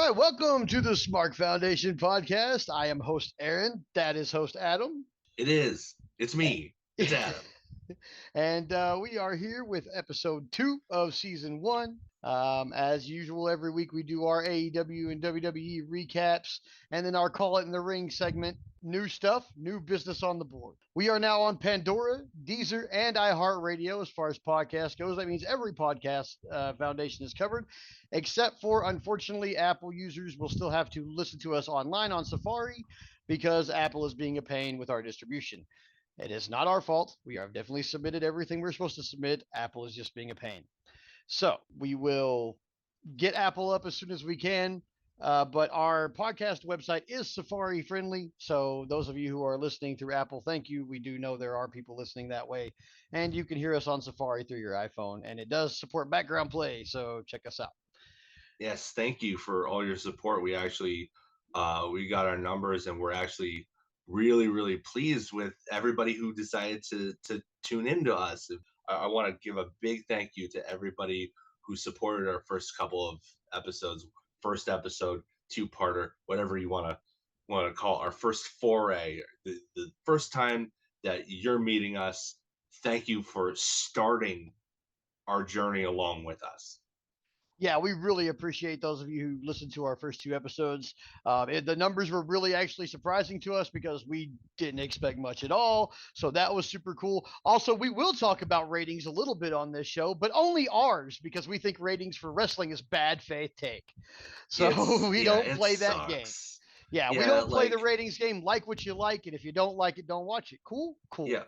right, welcome to the Smart Foundation podcast. I am host Aaron. That is host Adam. It is. It's me. It's Adam. And we are here with episode 2 of season 1. As usual, every week we do our AEW and WWE recaps and then our Call It in the Ring segment. New stuff, new business on the board. We are now on Pandora, Deezer, and iHeartRadio as far as podcast goes. That means every podcast foundation is covered, except for, unfortunately, Apple users will still have to listen to us online on Safari because Apple is being a pain with our distribution. It is not our fault. We have definitely submitted everything we're supposed to submit. Apple is just being a pain. So we will get Apple up as soon as we can. But our podcast website is Safari friendly. So those of you who are listening through Apple, thank you. We do know there are people listening that way. And you can hear us on Safari through your iPhone. And it does support background play. So check us out. Yes, thank you for all your support. We actually we got our numbers and we're actually really pleased with everybody who decided to tune into us. I want to give a big thank you to everybody who supported our first couple of episodes, first episode, two-parter, whatever you want to call it, our first foray, the first time that you're meeting us. Thank you for starting our journey along with us. Yeah, we really appreciate those of you who listened to our first 2 episodes. The numbers were really actually surprising to us because we didn't expect much at all. So that was super cool. Also, we will talk about ratings a little bit on this show, but only ours because we think ratings for wrestling is bad faith take. So we don't play that game. Yeah, we don't play the ratings game. Like what you like, and if you don't like it, don't watch it. Cool? Cool. Yeah.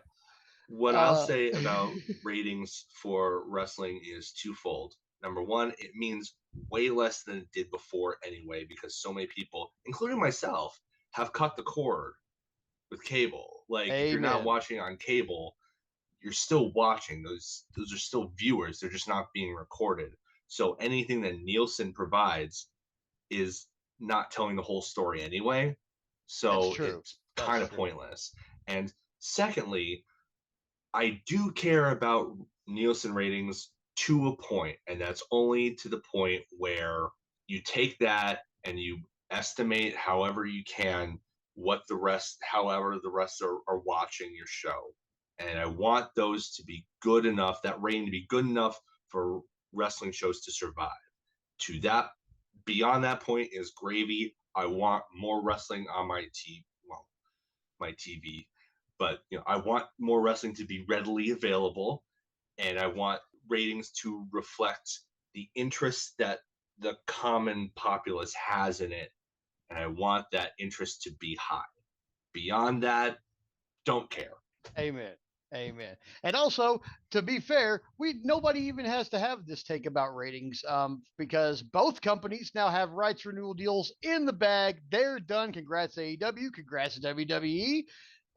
What I'll say about ratings for wrestling is twofold. Number one, it means way less than it did before anyway, because so many people, including myself, have cut the cord with cable. Like, If you're not watching on cable, you're still watching. Those are still viewers. They're just not being recorded. So anything that Nielsen provides is not telling the whole story anyway. So it's kind of pointless. And secondly, I do care about Nielsen ratings to a point, and that's only to the point where you take that and you estimate however you can however the rest are watching your show. And I want those to be good enough, that rating to be good enough for wrestling shows to survive. Beyond that point is gravy. I want more wrestling on my TV, but I want more wrestling to be readily available, and I want ratings to reflect the interest that the common populace has in it, and I want that interest to be high. Beyond that, don't care. Amen. And also, to be fair, nobody even has to have this take about ratings, because both companies now have rights renewal deals in the bag. They're done. Congrats AEW. Congrats WWE.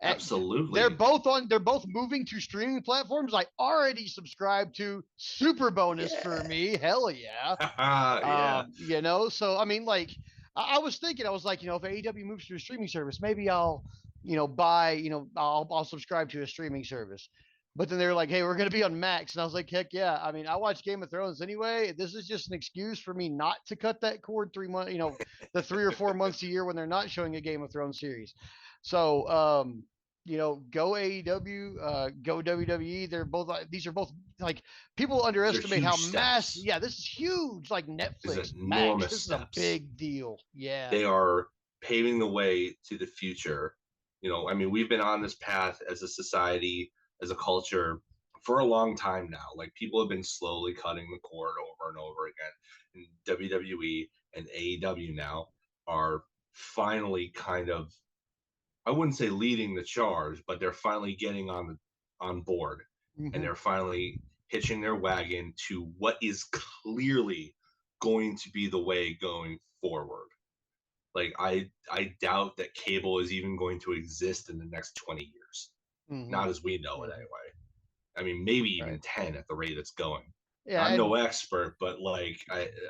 Absolutely. They're both moving to streaming platforms I already subscribe to. Super bonus for me. Hell yeah. Yeah. So I mean, like, I was thinking, if AEW moves to a streaming service, maybe I'll I'll subscribe to a streaming service. But then they're like, hey, we're going to be on Max. And I was like, heck yeah. I mean, I watch Game of Thrones anyway. This is just an excuse for me not to cut that cord 3 months, the 3 or 4 months a year when they're not showing a Game of Thrones series. So, go AEW, go WWE. These are both, like, people underestimate how massive. Yeah, this is huge. Like Netflix, Max. This is a big deal. Yeah. They are paving the way to the future. We've been on this path as a society, as a culture, for a long time now. Like, people have been slowly cutting the cord over and over again. And WWE and AEW now are finally kind of, I wouldn't say leading the charge, but they're finally getting on board. Mm-hmm. And they're finally hitching their wagon to what is clearly going to be the way going forward. Like, I doubt that cable is even going to exist in the next 20 years. Mm-hmm. Not as we know it anyway. I mean, maybe even 10 at the rate it's going. Yeah, I'm no expert, but like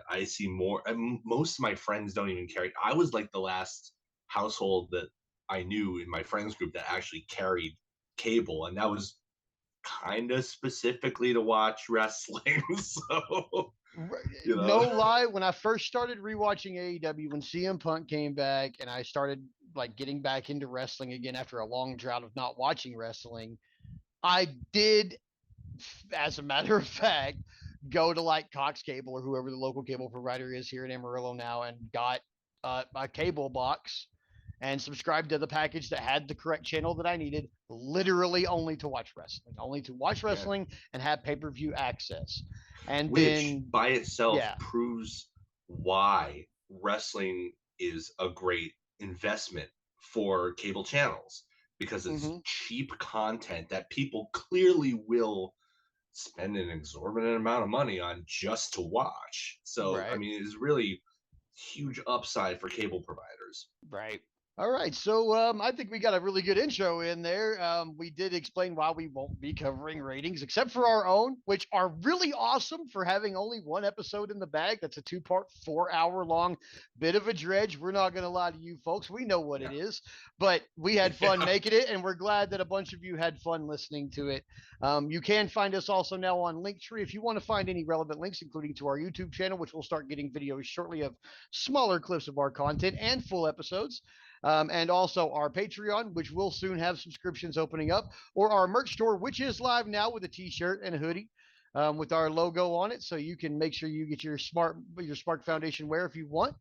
I see more. Most of my friends don't even carry. I was like the last household that I knew in my friends group that actually carried cable, and that was kind of specifically to watch wrestling. So You No know? lie, when I first started rewatching AEW, when CM Punk came back, and I started like getting back into wrestling again after a long drought of not watching wrestling, I did, as a matter of fact, go to like Cox Cable or whoever the local cable provider is here in Amarillo now, and got a cable box and subscribed to the package that had the correct channel that I needed, literally only to watch wrestling, only to watch Yeah. wrestling and have pay-per-view access. And Which then, by itself yeah, proves why wrestling is a great investment for cable channels, because it's mm-hmm. cheap content that people clearly will spend an exorbitant amount of money on just to watch. So, I Right, mean, it's really huge upside for cable providers. right. All right, so I think we got a really good intro in there. We did explain why we won't be covering ratings, except for our own, which are really awesome for having only one episode in the bag. That's a two-part, 4-hour long bit of a dredge. We're not going to lie to you folks. We know what it Yeah. is, but we had fun Yeah. making it, and we're glad that a bunch of you had fun listening to it. You can find us also now on Linktree if you want to find any relevant links, including to our YouTube channel, which we'll start getting videos shortly of smaller clips of our content and full episodes. And also our Patreon, which will soon have subscriptions opening up, or our merch store, which is live now with a T-shirt and a hoodie with our logo on it, so you can make sure you get your Spark Foundation wear if you want.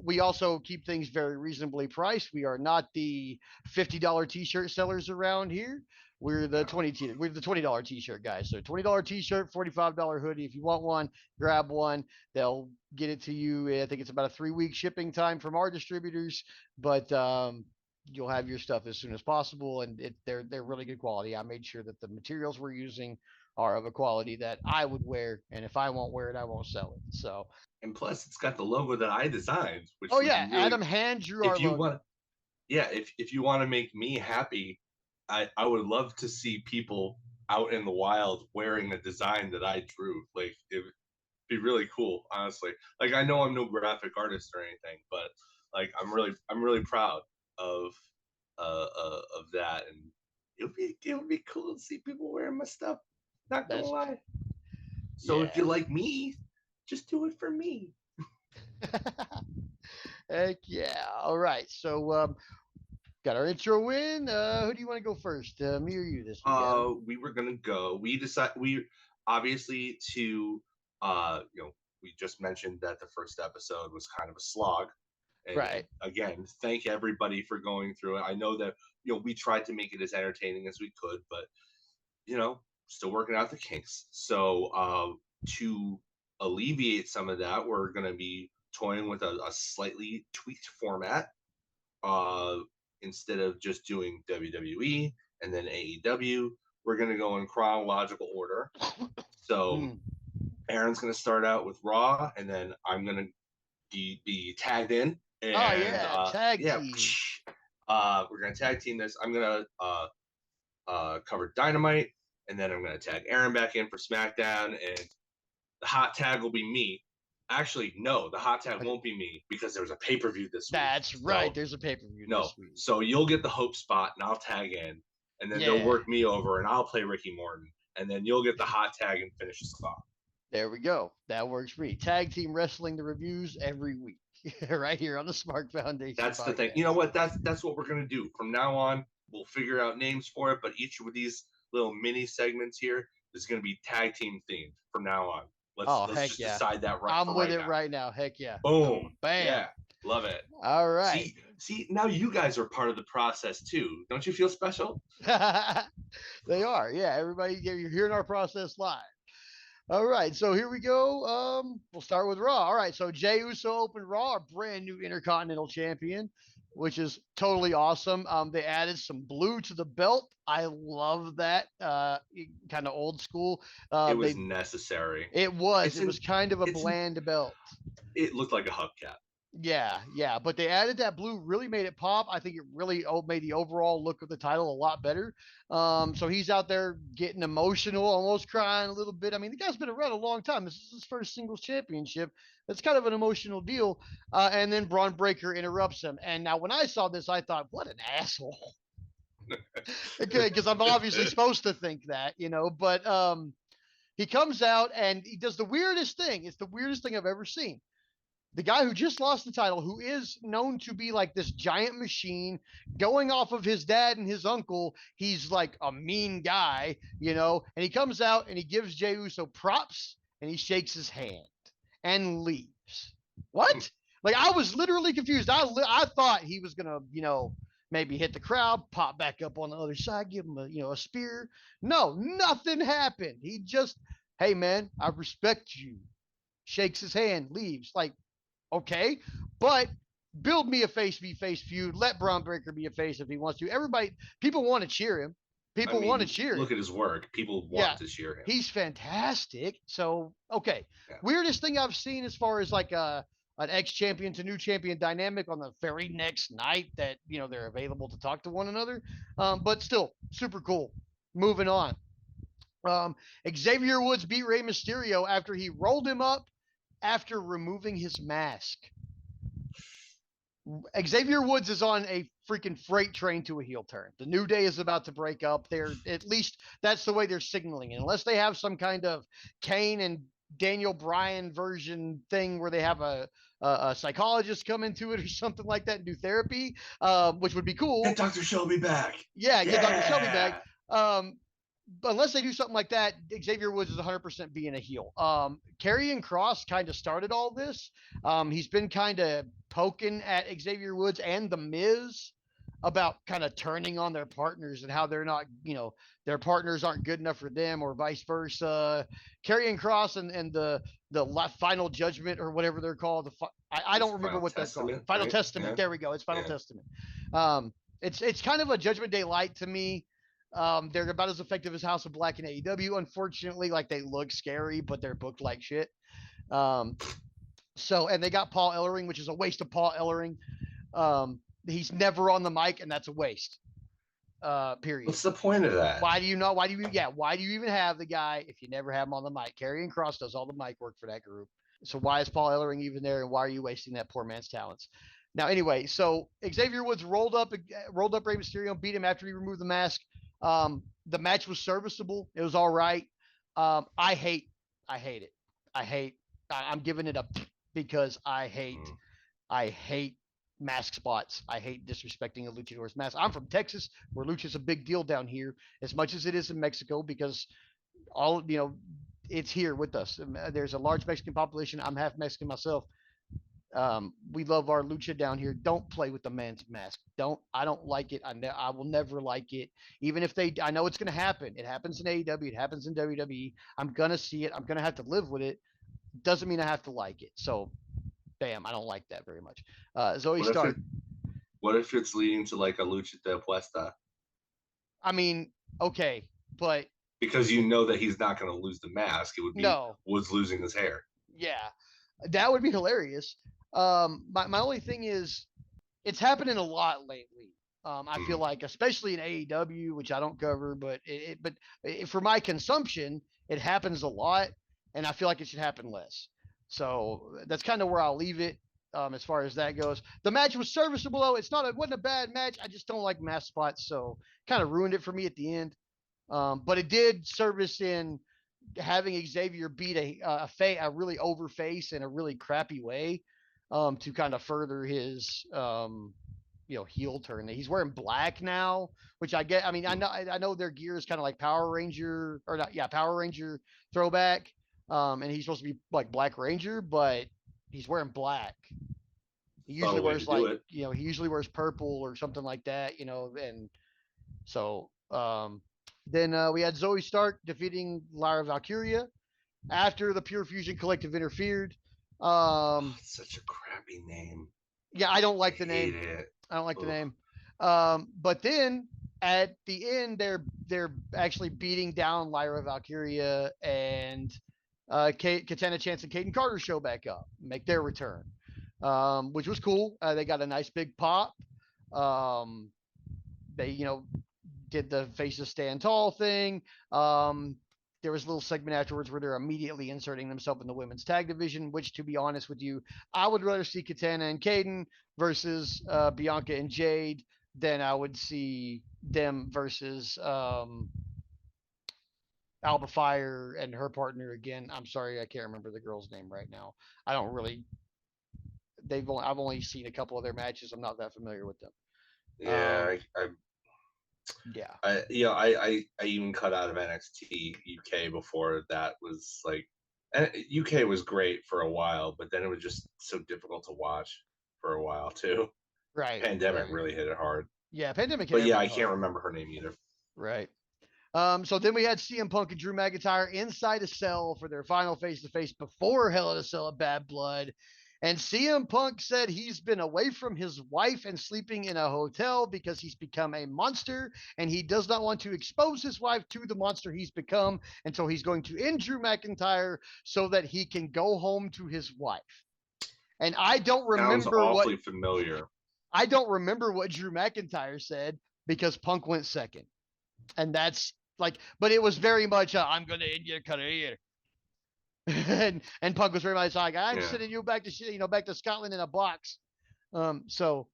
We also keep things very reasonably priced. We are not the $50 T-shirt sellers around here. We're the $20 T-shirt guys. So $20 T-shirt, $45 hoodie. If you want one, grab one. They'll get it to you. I think it's about a 3-week shipping time from our distributors, but you'll have your stuff as soon as possible, and they're really good quality. I made sure that the materials we're using are of a quality that I would wear, and if I won't wear it, I won't sell it. So, And plus, it's got the logo that I designed, which oh would yeah, be really, Adam hand drew our if you logo. want, yeah, if you want to make me happy, I would love to see people out in the wild wearing a design that I drew. Like, it'd be really cool, honestly. Like, I know I'm no graphic artist or anything, but like I'm really proud of of that, and it would be cool to see people wearing my stuff. Not gonna That's lie. So if yeah. you like me, just do it for me. Heck yeah. All right. So got our intro in. Who do you want to go first? Me or you this week, Adam? We were gonna go. We obviously to you know, we just mentioned that the first episode was kind of a slog. And Right. again, thank everybody for going through it. I know that, you know, we tried to make it as entertaining as we could, but you know, still working out the kinks. So to alleviate some of that, we're gonna be toying with a slightly tweaked format. Uh, Instead of just doing WWE and then AEW, we're going to go in chronological order. So Mm. Aaron's going to start out with Raw, and then I'm going to be tagged in. Oh And yeah, tag yeah, team. we're going to tag team this. I'm going to cover Dynamite, and then I'm going to tag Aaron back in for SmackDown, and the hot tag will be me. Actually, no, the hot tag won't be me because there's a pay-per-view this week. That's right. So There's a pay-per-view no. this week. So you'll get the Hope spot and I'll tag in. And then they'll Yeah. work me over and I'll play Ricky Morton. And then you'll get the hot tag and finish us off. There we go. That works for me. Tag team wrestling the reviews every week. Right here on the Spark Foundation That's podcast. the thing. You know what? That's what we're gonna do. From now on, we'll figure out names for it, but each of these little mini segments here is gonna be tag team themed from now on. Let's Heck just yeah. decide that I'm for with right it now. right now. Heck yeah. Boom. Bam. Yeah. Love it. All right. See, now you guys are part of the process too. Don't you feel special? They are. Yeah. Everybody, you're hearing our process live. All right, so here we go. We'll start with Raw. All right, so Jey Uso opened Raw, our brand new Intercontinental Champion, which is totally awesome. They added some blue to the belt. I love that. Kind of old school. It was necessary. It was. It was kind of a bland belt. It looked like a hubcap. Yeah, but they added that blue, really made it pop. I think it really made the overall look of the title a lot better. So he's out there getting emotional, almost crying a little bit. I mean, the guy's been around a long time. This is his first singles championship. That's kind of an emotional deal. And then Braun Breaker interrupts him. And now when I saw this, I thought, what an asshole. Okay, because I'm obviously supposed to think that, but He comes out and he does the weirdest thing. It's the weirdest thing I've ever seen. The guy who just lost the title, who is known to be like this giant machine, going off of his dad and his uncle, he's like a mean guy, you know, and he comes out and he gives Jey Uso props and he shakes his hand and leaves. What? Like, I was literally confused. I thought he was gonna, you know, maybe hit the crowd, pop back up on the other side, give him a, you know, a spear. No, nothing happened. He just, hey man, I respect you. Shakes his hand, leaves. Like, okay, but build me a face v face feud. Let Braun Breaker be a face if he wants to. Everybody, people want to cheer him. People want to cheer look him. At his work. People want to cheer him. He's fantastic. So, okay. Yeah. Weirdest thing I've seen as far as like an ex-champion to new champion dynamic on the very next night that, you know, they're available to talk to one another. But still, super cool. Moving on. Xavier Woods beat Rey Mysterio after he rolled him up after removing his mask. Xavier Woods is on a freaking freight train to a heel turn. The New Day is about to break up. They're, at least that's the way they're signaling it. Unless they have some kind of Kane and Daniel Bryan version thing where they have a psychologist come into it or something like that and do therapy, which would be cool. Get Dr. Shelby back. Yeah, get Dr. Shelby back. Unless they do something like that, Xavier Woods is 100% being a heel. Karrion Kross kind of started all this. He's been kind of poking at Xavier Woods and The Miz about kind of turning on their partners and how they're not, you know, their partners aren't good enough for them or vice versa. Karrion Kross and the Final Judgment or whatever they're called. I don't remember what they're called. Final Testament. Yeah. There we go. It's Final Testament. It's kind of a Judgment Day light to me. They're about as effective as House of Black and AEW. Unfortunately, like, they look scary, but they're booked like shit. So, and they got Paul Ellering, which is a waste of Paul Ellering. He's never on the mic, and that's a waste. Period. What's the point of that? Why do you even have the guy if you never have him on the mic? Karrion Kross does all the mic work for that group. So why is Paul Ellering even there, and why are you wasting that poor man's talents? Now, anyway, so Xavier Woods rolled up Rey Mysterio and beat him after he removed the mask. The match was serviceable. It was all right. I hate it. I'm giving it a because I hate mask spots. I hate disrespecting a luchador's mask. I'm from Texas, where lucha's a big deal down here, as much as it is in Mexico, because it's here with us. There's a large Mexican population. I'm half Mexican myself. We love our lucha down here. Don't play with the man's mask. I don't like it. I will never like it. Even if I know it's going to happen. It happens in AEW. It happens in WWE. I'm going to see it. I'm going to have to live with it. Doesn't mean I have to like it. So, bam, I don't like that very much. Zoe Stark. What if it's leading to like a lucha de apuesta? I mean, okay, but because you know that he's not going to lose the mask. It would be Woods losing his hair. Yeah, that would be hilarious. My only thing is, it's happening a lot lately. I feel like, especially in AEW, which I don't cover, but for my consumption, it happens a lot, and I feel like it should happen less. So that's kind of where I'll leave it as far as that goes. The match was serviceable, though. It wasn't a bad match. I just don't like mask spots, so kind of ruined it for me at the end. But it did service in having Xavier beat a really over face in a really crappy way. To kind of further his, heel turn. He's wearing black now, which I get. I mean, I know their gear is kind of like Power Ranger throwback. And he's supposed to be like Black Ranger, but he's wearing black. He usually wears he usually wears purple or something like that, and so, then we had Zoe Stark defeating Lyra Valkyria after the Pure Fusion Collective interfered. It's such a crappy name. Yeah, I don't like the name. I don't like the name. But then at the end, they're actually beating down Lyra Valkyria, and Katana Chance and Kaden Carter show back up, make their return, which was cool. They got a nice big pop. They did the faces stand tall thing. There was a little segment afterwards where they're immediately inserting themselves in the women's tag division, which, to be honest with you, I would rather see Katana and Kaden versus Bianca and Jade than I would see them versus Alba Fire and her partner again. I'm sorry, I can't remember the girl's name right now. I don't really. I've only seen a couple of their matches. I'm not that familiar with them. Yeah, Yeah. I even cut out of NXT UK before that was like, UK was great for a while, but then it was just so difficult to watch for a while too. Right. Pandemic Right. really hit it hard. Yeah. Pandemic hit But yeah, I everybody can't hard. remember her name either. Right. So then we had CM Punk and Drew McIntyre inside a cell for their final face to face before Hell in a Cell of Bad Blood. And CM Punk said he's been away from his wife and sleeping in a hotel because he's become a monster and he does not want to expose his wife to the monster he's become. And so he's going to end Drew McIntyre so that he can go home to his wife. And I don't Sounds remember awfully familiar. I don't remember what Drew McIntyre said because Punk went second. And that's like, but it was very much I'm gonna end your career. and Punk was very much like, I'm Yeah. sending you back to back to Scotland in a box. So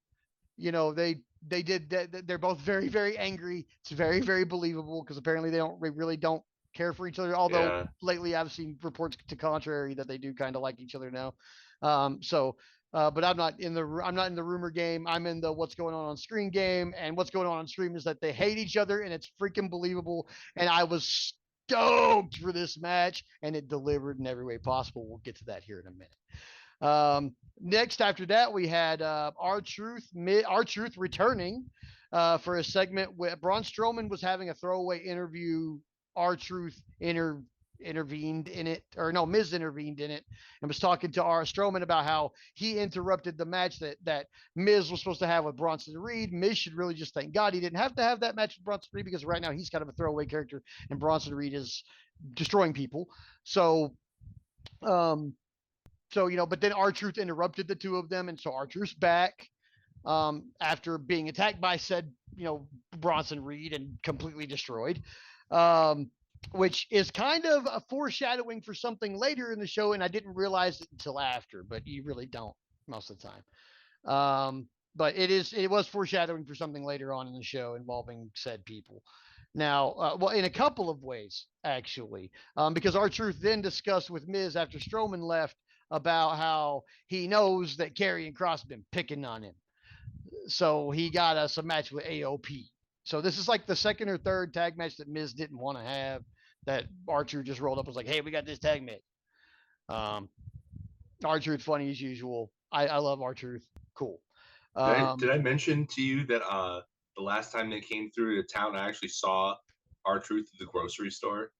they did that. They're both very very angry. It's very very believable because apparently they really don't care for each other. Although Yeah. lately I've seen reports to contrary that they do kind of like each other now. But I'm not in the rumor game. I'm in the what's going on screen game, and what's going on screen is that they hate each other, and it's freaking believable. And I was stoked for this match, and it delivered in every way possible. We'll get to that here in a minute. Next, after that, we had R-Truth returning for a segment where Braun Strowman was having a throwaway interview. R-Truth intervened in it, or no, Miz intervened in it and was talking to R. Strowman about how he interrupted the match that Miz was supposed to have with Bronson Reed. Miz should really just thank God he didn't have to have that match with Bronson Reed because right now he's kind of a throwaway character and Bronson Reed is destroying people. So, but then R-Truth interrupted the two of them, and so R-Truth's back after being attacked by said, Bronson Reed and completely destroyed. Which is kind of a foreshadowing for something later in the show, and I didn't realize it until after, but you really don't most of the time. But it was foreshadowing for something later on in the show involving said people. Now, well, in a couple of ways, actually, because R-Truth then discussed with Miz after Strowman left about how he knows that Karrion Kross has been picking on him. So he got us a match with AOP. So this is like the second or third tag match that Miz didn't want to have. That R-Truth just rolled up and was like, "Hey, we got this tag match." R-Truth funny as usual. I love R-Truth. Cool. Did I mention to you that the last time they came through the town, I actually saw R-Truth at the grocery store?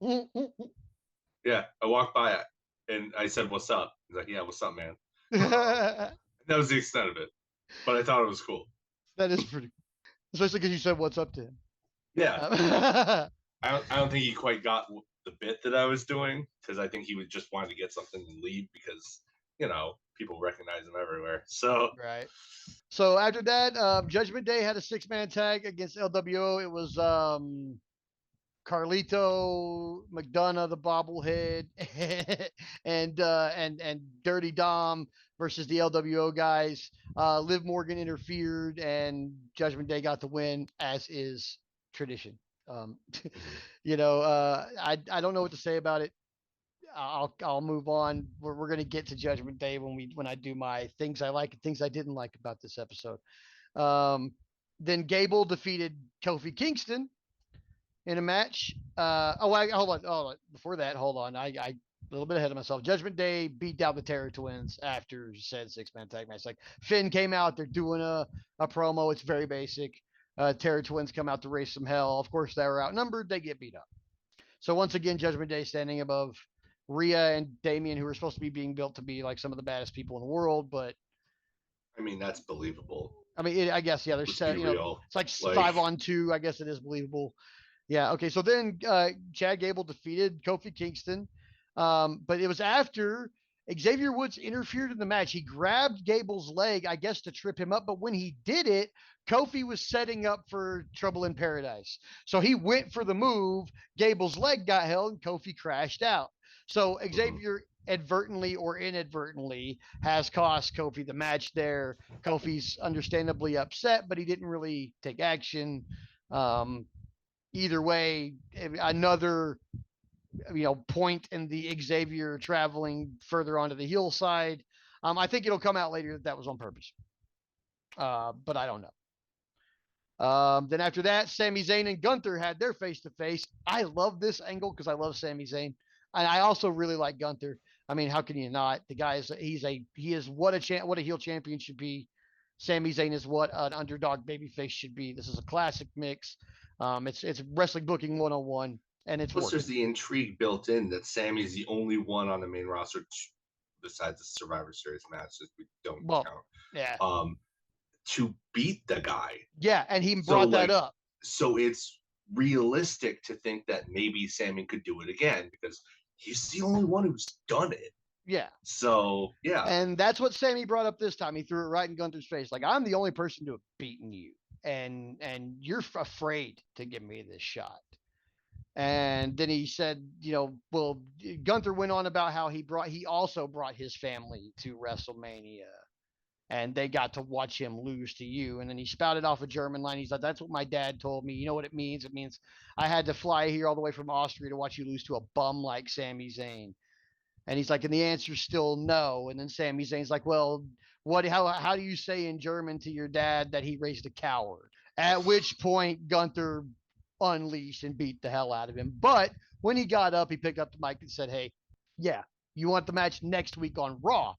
Yeah, I walked by it and I said, "What's up?" He's like, "Yeah, what's up, man?" That was the extent of it, but I thought it was cool. That is pretty, especially because you said "What's up" to him. Yeah. I don't think he quite got the bit that I was doing because I think he would just wanted to get something and leave because people recognize him everywhere. So right. So after that, Judgment Day had a 6-man tag against LWO. It was Carlito, McDonough, the bobblehead, and Dirty Dom versus the LWO guys. Liv Morgan interfered, and Judgment Day got the win, as is tradition. I don't know what to say about it. I'll move on. We're gonna get to Judgment Day when I do my things I like and things I didn't like about this episode. Then Gable defeated Kofi Kingston in a match. Hold on. Before that, hold on. I a little bit ahead of myself. Judgment Day beat down the Terror Twins after said 6-man tag match. Like Finn came out, they're doing a promo. It's very basic. Terror Twins come out to raise some hell. Of course, they were outnumbered. They get beat up. So once again, Judgment Day standing above Rhea and Damien, who are supposed to be being built to be like some of the baddest people in the world. But I mean, that's believable. I mean, I guess, yeah, there's it's like 5-on-2. I guess it is believable. Yeah. Okay. So then Chad Gable defeated Kofi Kingston. But it was after Xavier Woods interfered in the match. He grabbed Gable's leg, I guess, to trip him up. But when he did it, Kofi was setting up for Trouble in Paradise. So he went for the move. Gable's leg got held and Kofi crashed out. So Xavier advertently or inadvertently has cost Kofi the match there. Kofi's understandably upset, but he didn't really take action. either way, another point in the Xavier traveling further onto the heel side. I think it'll come out later that was on purpose, but I don't know. Then after that, Sami Zayn and Gunther had their face to face. I love this angle because I love Sami Zayn, and I also really like Gunther. I mean, how can you not? The guy is he is what a heel champion should be. Sami Zayn is what an underdog babyface should be. This is a classic mix. It's wrestling booking 101, and it's Plus, working. there's the intrigue built in that Sammy's the only one on the main roster besides the Survivor Series matches we don't count. Yeah. To beat the guy. Yeah, and he brought that up. So it's realistic to think that maybe Sammy could do it again because he's the only one who's done it. Yeah. So, yeah. And that's what Sammy brought up this time. He threw it right in Gunther's face. Like, I'm the only person to have beaten you. And you're afraid to give me this shot. And then he said, well, Gunther went on about how he also brought his family to WrestleMania. And they got to watch him lose to you. And then he spouted off a German line. He's like, that's what my dad told me. You know what it means? It means I had to fly here all the way from Austria to watch you lose to a bum like Sami Zayn. And he's like, and the answer's still no. And then Sami Zayn's like, well, how do you say in German to your dad that he raised a coward? At which point Gunther unleashed and beat the hell out of him. But when he got up, he picked up the mic and said, hey, yeah, you want the match next week on Raw?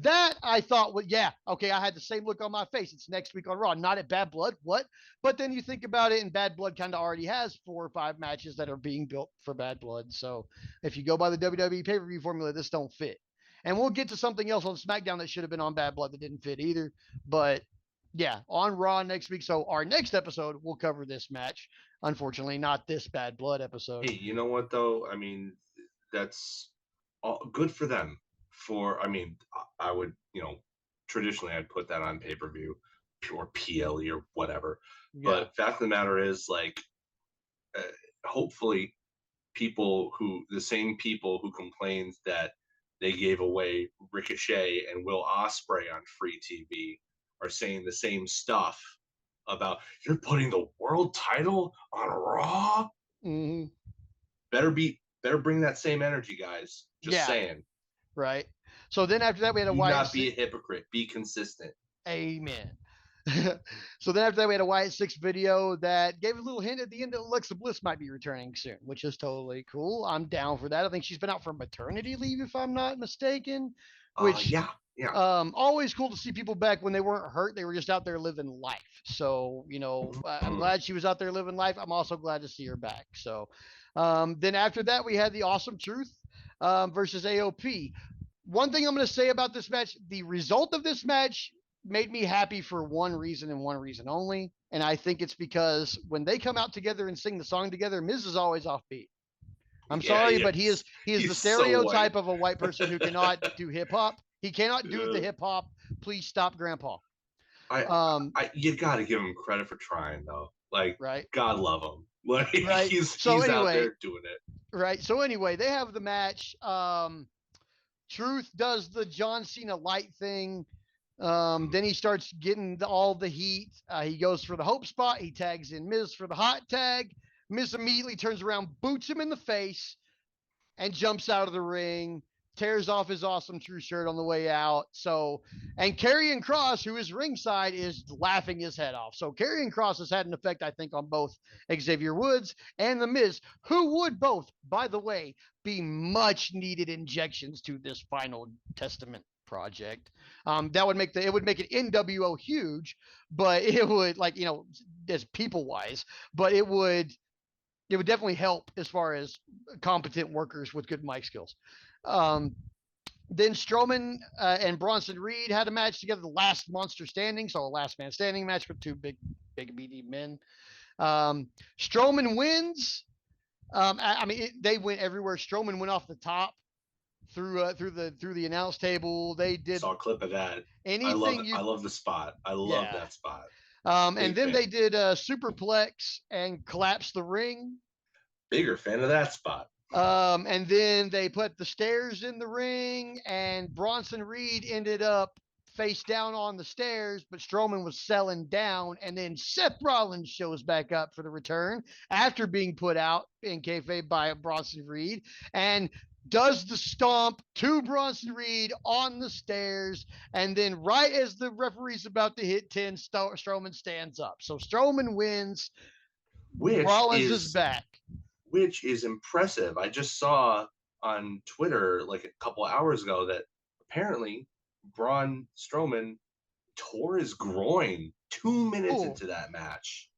That I thought, well, yeah, okay, I had the same look on my face. It's next week on Raw, not at Bad Blood. What? But then you think about it, and Bad Blood kind of already has 4 or 5 matches that are being built for Bad Blood. So if you go by the WWE pay-per-view formula, this don't fit. And we'll get to something else on SmackDown that should have been on Bad Blood that didn't fit either. But yeah, on Raw next week. So our next episode, we'll cover this match. Unfortunately, not this Bad Blood episode. Hey, you know what, though? I mean, that's good for them. I would, traditionally I'd put that on pay-per-view or PLE or whatever. Yeah. But fact of the matter is, hopefully the same people who complained that they gave away Ricochet and Will Ospreay on free TV are saying the same stuff about you're putting the world title on Raw. Mm-hmm. Better bring that same energy, guys. Just saying. Right. So then after that, we had a Wyatt. Not be a hypocrite. Be consistent. Amen. So then after that, we had a Wyatt 6 video that gave a little hint at the end that Alexa Bliss might be returning soon, which is totally cool. I'm down for that. I think she's been out for maternity leave, if I'm not mistaken. Which, yeah. Always cool to see people back when they weren't hurt. They were just out there living life. So, I'm glad she was out there living life. I'm also glad to see her back. So then after that, we had the Awesome Truth versus AOP. One thing I'm going to say about this match, the result of this match made me happy for one reason and one reason only. And I think it's because when they come out together and sing the song together, Miz is always offbeat. I'm sorry, but he is the stereotype of a white person who cannot do hip hop. He cannot do the hip hop. Please stop, Grandpa. You got to give him credit for trying, though. Right. God love him. Right. He's out there doing it. Right. So anyway, they have the match. Truth does the John Cena light thing. Then he starts getting all the heat. He goes for the hope spot. He tags in Miz for the hot tag. Miz immediately turns around, boots him in the face, and jumps out of the ring. Tears off his Awesome Truth shirt on the way out. And Karrion Kross, who is ringside, is laughing his head off. So Karrion Kross has had an effect, I think, on both Xavier Woods and The Miz, who would both, by the way, be much needed injections to this Final Testament project. That would make it NWO huge, but it would as people wise, but it would definitely help as far as competent workers with good mic skills. Then Strowman and Bronson Reed had a match together, the last monster standing, so a last man standing match with 2 big meaty men. Strowman wins. They went everywhere. Strowman went off the top through the announce table. They did. Saw a clip of that. I love the spot. I love that spot. And then they did a superplex and collapsed the ring. Bigger fan of that spot. And then they put the stairs in the ring, and Bronson Reed ended up face down on the stairs, but Strowman was selling down, and then Seth Rollins shows back up for the return after being put out in kayfabe by Bronson Reed, and does the stomp to Bronson Reed on the stairs, and then right as the referee's about to hit 10, Strowman stands up. So Strowman wins. Rollins is back. Which is impressive. I just saw on Twitter like a couple hours ago that apparently Braun Strowman tore his groin 2 minutes into that match.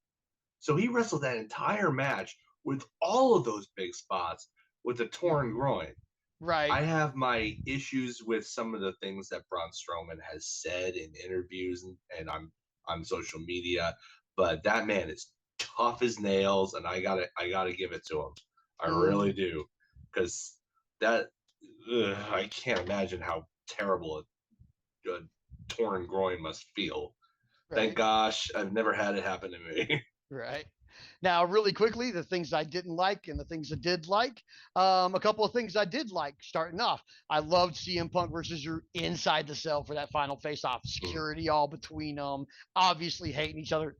So he wrestled that entire match with all of those big spots with a torn groin. Right. I have my issues with some of the things that Braun Strowman has said in interviews and on social media, but that man is tough as nails, and I gotta give it to him. I really do, because that I can't imagine how terrible a torn groin must feel. Right. Thank gosh I've never had it happen to me. Right. Now, really quickly, the things I didn't like and the things I did like. A couple of things I did like starting off. I loved CM Punk versus Drew inside the cell for that final face-off. Security all between them, obviously hating each other.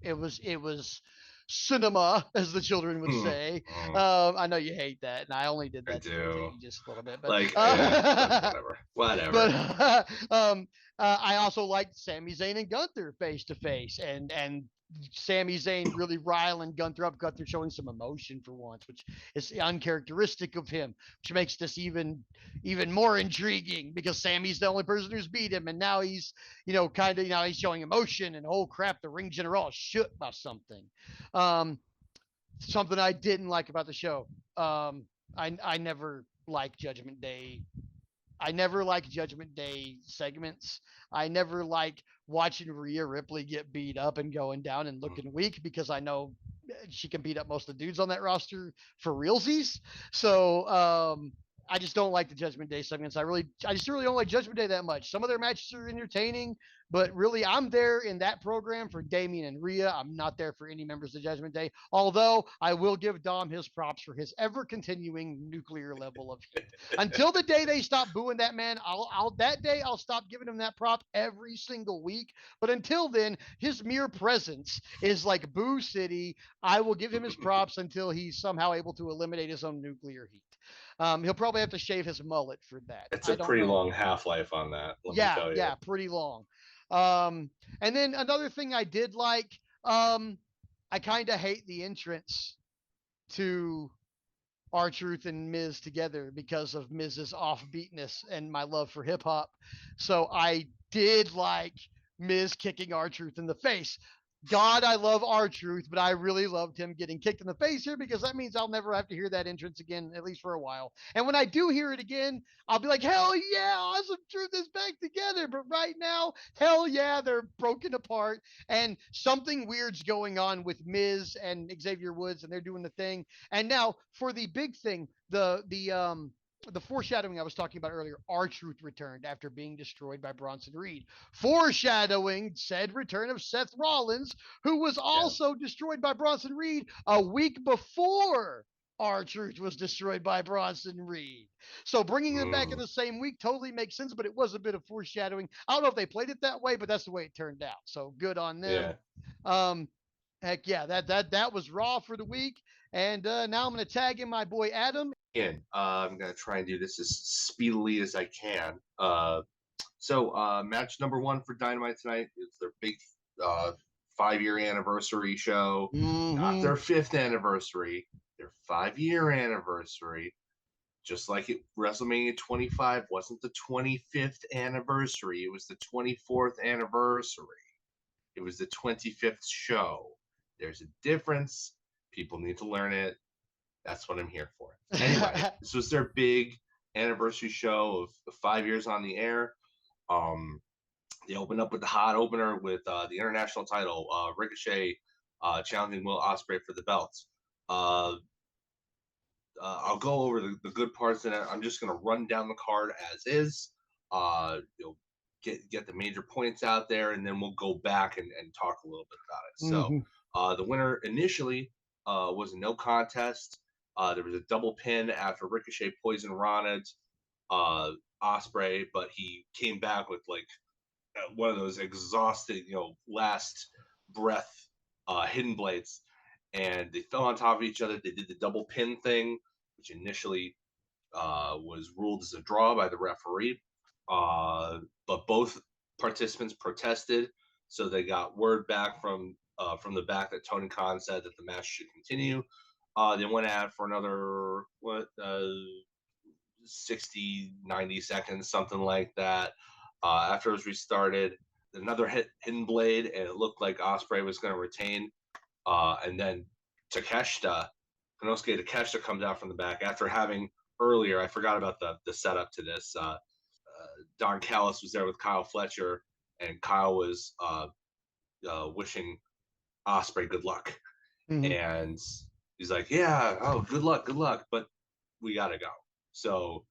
It was cinema, as the children would say. I know you hate that, and I only did that to just a little bit, but like whatever. But I also liked Sami Zayn and Gunther face to face, and Sami Zayn really riling Gunther up, Gunther showing some emotion for once, which is uncharacteristic of him, which makes this even more intriguing because Sami's the only person who's beat him, and now he's he's showing emotion, and oh crap, the ring general is shook by something. Something I didn't like about the show. I never liked Judgment Day. I never like Judgment Day segments. I never like watching Rhea Ripley get beat up and going down and looking weak because I know she can beat up most of the dudes on that roster for realsies. So I just don't like the Judgment Day segments. I just really don't like Judgment Day that much. Some of their matches are entertaining, but really I'm there in that program for Damian and Rhea. I'm not there for any members of Judgment Day. Although I will give Dom his props for his ever continuing nuclear level of heat. Until the day they stop booing that man, I'll stop giving him that prop every single week. But until then, his mere presence is like Boo City. I will give him his props until he's somehow able to eliminate his own nuclear heat. He'll probably have to shave his mullet for that. It's a pretty long half-life on that. Let me tell you. Yeah, pretty long. And then another thing I did like, I kind of hate the entrance to R-Truth and Miz together because of Miz's offbeatness and my love for hip hop. So I did like Miz kicking R-Truth in the face. God, I love R-Truth, but I really loved him getting kicked in the face here because that means I'll never have to hear that entrance again, at least for a while. And when I do hear it again, I'll be like, hell yeah, Awesome Truth is back together. But right now, hell yeah, they're broken apart. And something weird's going on with Miz and Xavier Woods, and they're doing the thing. And now for the big thing, the foreshadowing I was talking about earlier, R-Truth returned after being destroyed by Bronson Reed. Foreshadowing said return of Seth Rollins, who was also destroyed by Bronson Reed a week before R-Truth was destroyed by Bronson Reed. So bringing them back in the same week totally makes sense, but it was a bit of foreshadowing. I don't know if they played it that way, but that's the way it turned out. So good on them. Yeah. Heck yeah, that was Raw for the week. And now I'm going to tag in my boy Adam. I'm going to try and do this as speedily as I can. So match number 1 for Dynamite tonight is their big 5-year anniversary show. Not their 5th anniversary, their 5-year anniversary. Just like WrestleMania 25 wasn't the 25th anniversary. It was the 24th anniversary. It was the 25th show. There's a difference. People need to learn it. That's what I'm here for. Anyway, this was their big anniversary show of 5 years on the air. They opened up with the hot opener with the international title, Ricochet challenging Will Ospreay for the belts. I'll go over the good parts in it. I'm just going to run down the card as is. Get the major points out there, and then we'll go back and talk a little bit about it. So the winner initially was a no contest. There was a double pin after Ricochet poisoned Ronald Ospreay, but he came back with like one of those exhausting, last breath hidden blades, and they fell on top of each other. They did the double pin thing, which initially was ruled as a draw by the referee, but both participants protested, so they got word back from the back that Tony Khan said that the match should continue. They went at it for another 60, 90 seconds, something like that. After it was restarted, another hidden blade, and it looked like Ospreay was going to retain. And then Konosuke Takeshita comes out from the back after having earlier. I forgot about the setup to this. Don Callis was there with Kyle Fletcher, and Kyle was wishing Ospreay good luck, and he's like, "Yeah, oh, good luck, but we gotta go." So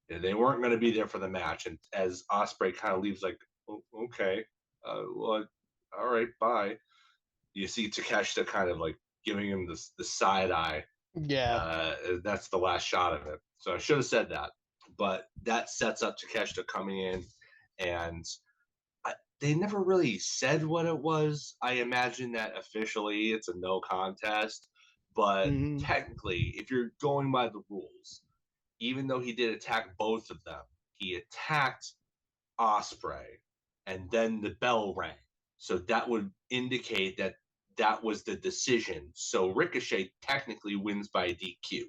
they weren't going to be there for the match, and as Ospreay kind of leaves, like, oh, okay, well, all right, bye. You see Takeshita kind of like giving him the side eye. Yeah. That's the last shot of it. So I should have said that, but that sets up Takeshita coming in, and they never really said what it was. I imagine that officially it's a no contest, but technically, if you're going by the rules, even though he did attack both of them, he attacked Ospreay, and then the bell rang. So that would indicate that that was the decision. So Ricochet technically wins by DQ.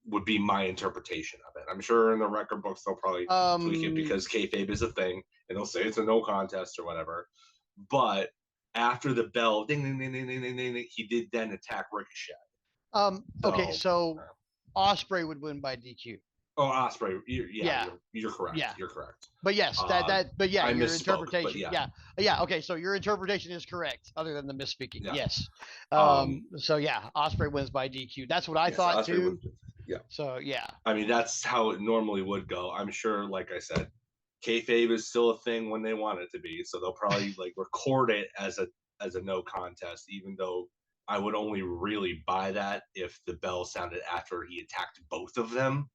Would be my interpretation of it. I'm sure in the record books they'll probably tweak it because kayfabe is a thing, and they'll say it's a no contest or whatever. But after the bell, ding ding ding ding ding ding ding, he did then attack Ricochet. Okay, so Ospreay would win by DQ. Oh, Ospreay, you're correct. Yeah. You're correct. But yes, but yeah, your interpretation. Yeah. Okay, so your interpretation is correct, other than the misspeaking. Yeah. Yes. So yeah, Ospreay wins by DQ. That's what I thought Ospreay too. Yeah. So yeah. I mean, that's how it normally would go. I'm sure, like I said, kayfabe is still a thing when they want it to be. So they'll probably like record it as a no contest, even though I would only really buy that if the bell sounded after he attacked both of them.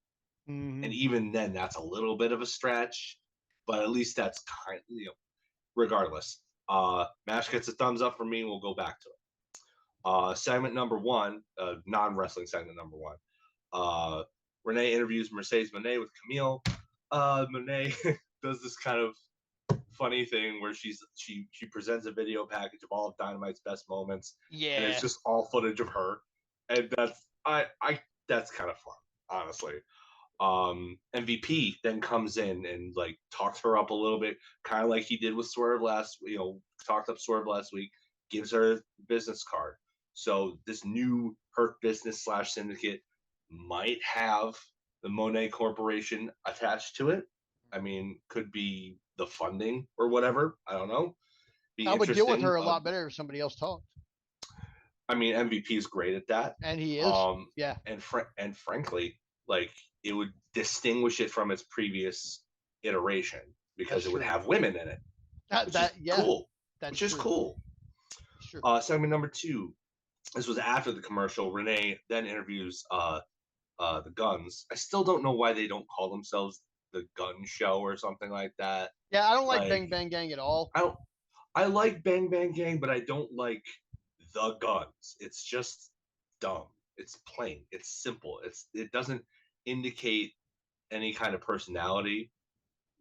And even then, that's a little bit of a stretch, but at least that's kind of, regardless. Match gets a thumbs up from me. We'll go back to it. Segment number one, non-wrestling segment number one. Renee interviews Mercedes Moné with Camille. Moné does this kind of funny thing where she presents a video package of all of Dynamite's best moments. Yeah. And it's just all footage of her. And that's kind of fun, honestly. MVP then comes in and like talks her up a little bit, kind of like he did with Swerve talked up Swerve last week, gives her a business card. So this new Hurt Business / syndicate might have the Monet Corporation attached to it. I mean, could be the funding or whatever. I don't know. I would deal with her a lot better if somebody else talked. I mean, MVP is great at that, and he is. Yeah. And frankly, like, it would distinguish it from its previous iteration because it would have women in it. Cool. Which is cool. Segment number 2. This was after the commercial. Renee then interviews the Guns. I still don't know why they don't call themselves the Gun Show or something like that. Yeah, I don't like Bang Bang Gang at all. I like Bang Bang Gang, but I don't like the Guns. It's just dumb. It's plain. It's simple. It doesn't indicate any kind of personality.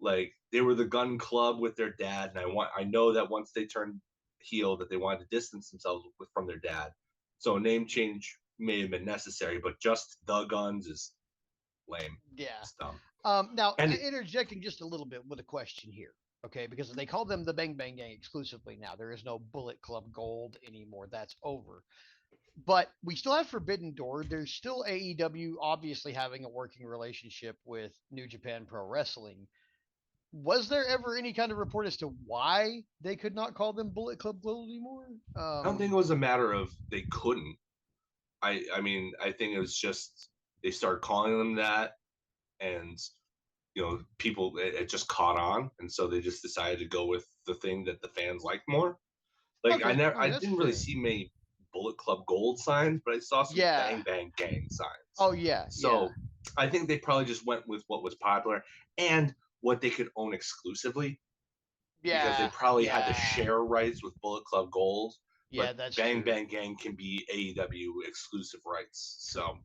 Like, they were the Gun Club with their dad, and I know that once they turned heel that they wanted to distance themselves from their dad. So a name change may have been necessary, but just the Guns is lame. Yeah. It's dumb. Now, interjecting just a little bit with a question here, okay? Because they call them the Bang Bang Gang exclusively now. There is no Bullet Club Gold anymore. That's over. But we still have Forbidden Door. There's still AEW obviously having a working relationship with New Japan Pro Wrestling. Was there ever any kind of report as to why they could not call them Bullet Club Gold anymore? I don't think it was a matter of they couldn't. I mean, I think it was just they started calling them that, and people, it just caught on, and so they just decided to go with the thing that the fans liked more. Like, okay. I didn't really see many Bullet Club Gold signs, but I saw some Bang Bang Gang signs. Oh yeah. So I think they probably just went with what was popular and what they could own exclusively. because they Yeah, probably had to yeah, share rights with Bullet Club Gold. yeah. But That's Bang true. Bang Gang can be AEW exclusive rights. True. So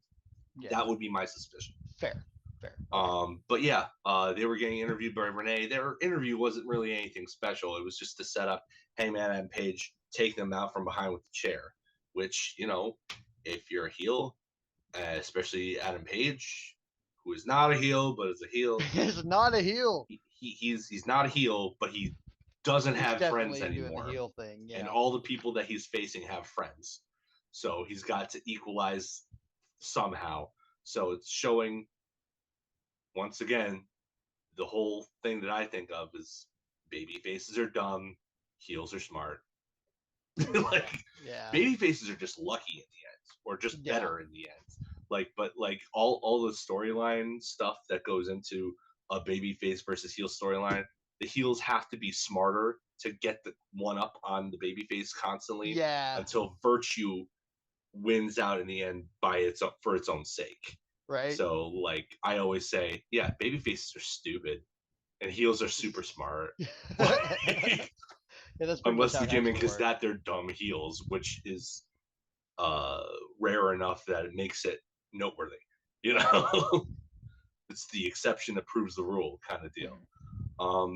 Yeah. that would be my suspicion. Fair. Fair. Okay. But yeah, they were getting interviewed by Renee. Their interview wasn't really anything special. It was just to set up Hangman and Page, take them out from behind with the chair. Which, you know, if you're a heel, especially Adam Page, who is not a heel but is a heel, He's not a heel. he's not a heel, but he doesn't He's have friends definitely doing the anymore, heel thing. and Yeah. all the people that he's facing have friends, so he's got to equalize somehow. So it's showing once again the whole thing that I think of is baby faces are dumb, heels are smart. Like Yeah. baby faces are just lucky in the end, or just better in the end. Like, but like all the storyline stuff that goes into a baby face versus heel storyline, the heels have to be smarter to get the one up on the baby face constantly Yeah. until virtue wins out in the end by for its own sake. Right. So like I always say, yeah, baby faces are stupid and heels are super smart. Yeah, that's pretty much Unless how the it gimmick actually is works. that they're dumb heels, which is rare enough that it makes it noteworthy. You know, it's the exception that proves the rule kind of deal.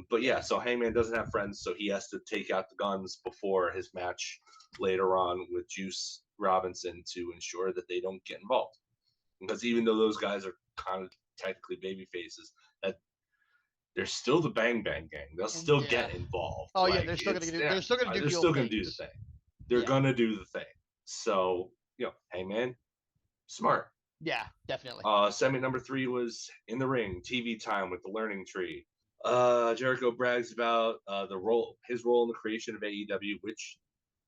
But yeah, so Hangman doesn't have friends, so he has to take out the guns before his match later on with Juice Robinson to ensure that they don't get involved. Because even though those guys are kind of technically baby faces, that they're still the Bang Bang Gang. They'll still Yeah. get involved. Oh yeah, Like they're still gonna do. yeah, They're still gonna do they're heel still gonna do the things. thing. They're Yeah. gonna do the thing. So Hangman, smart. Yeah, definitely. Segment number 3 was in the ring, TV time with the Learning Tree. Jericho brags about his role in the creation of AEW, which,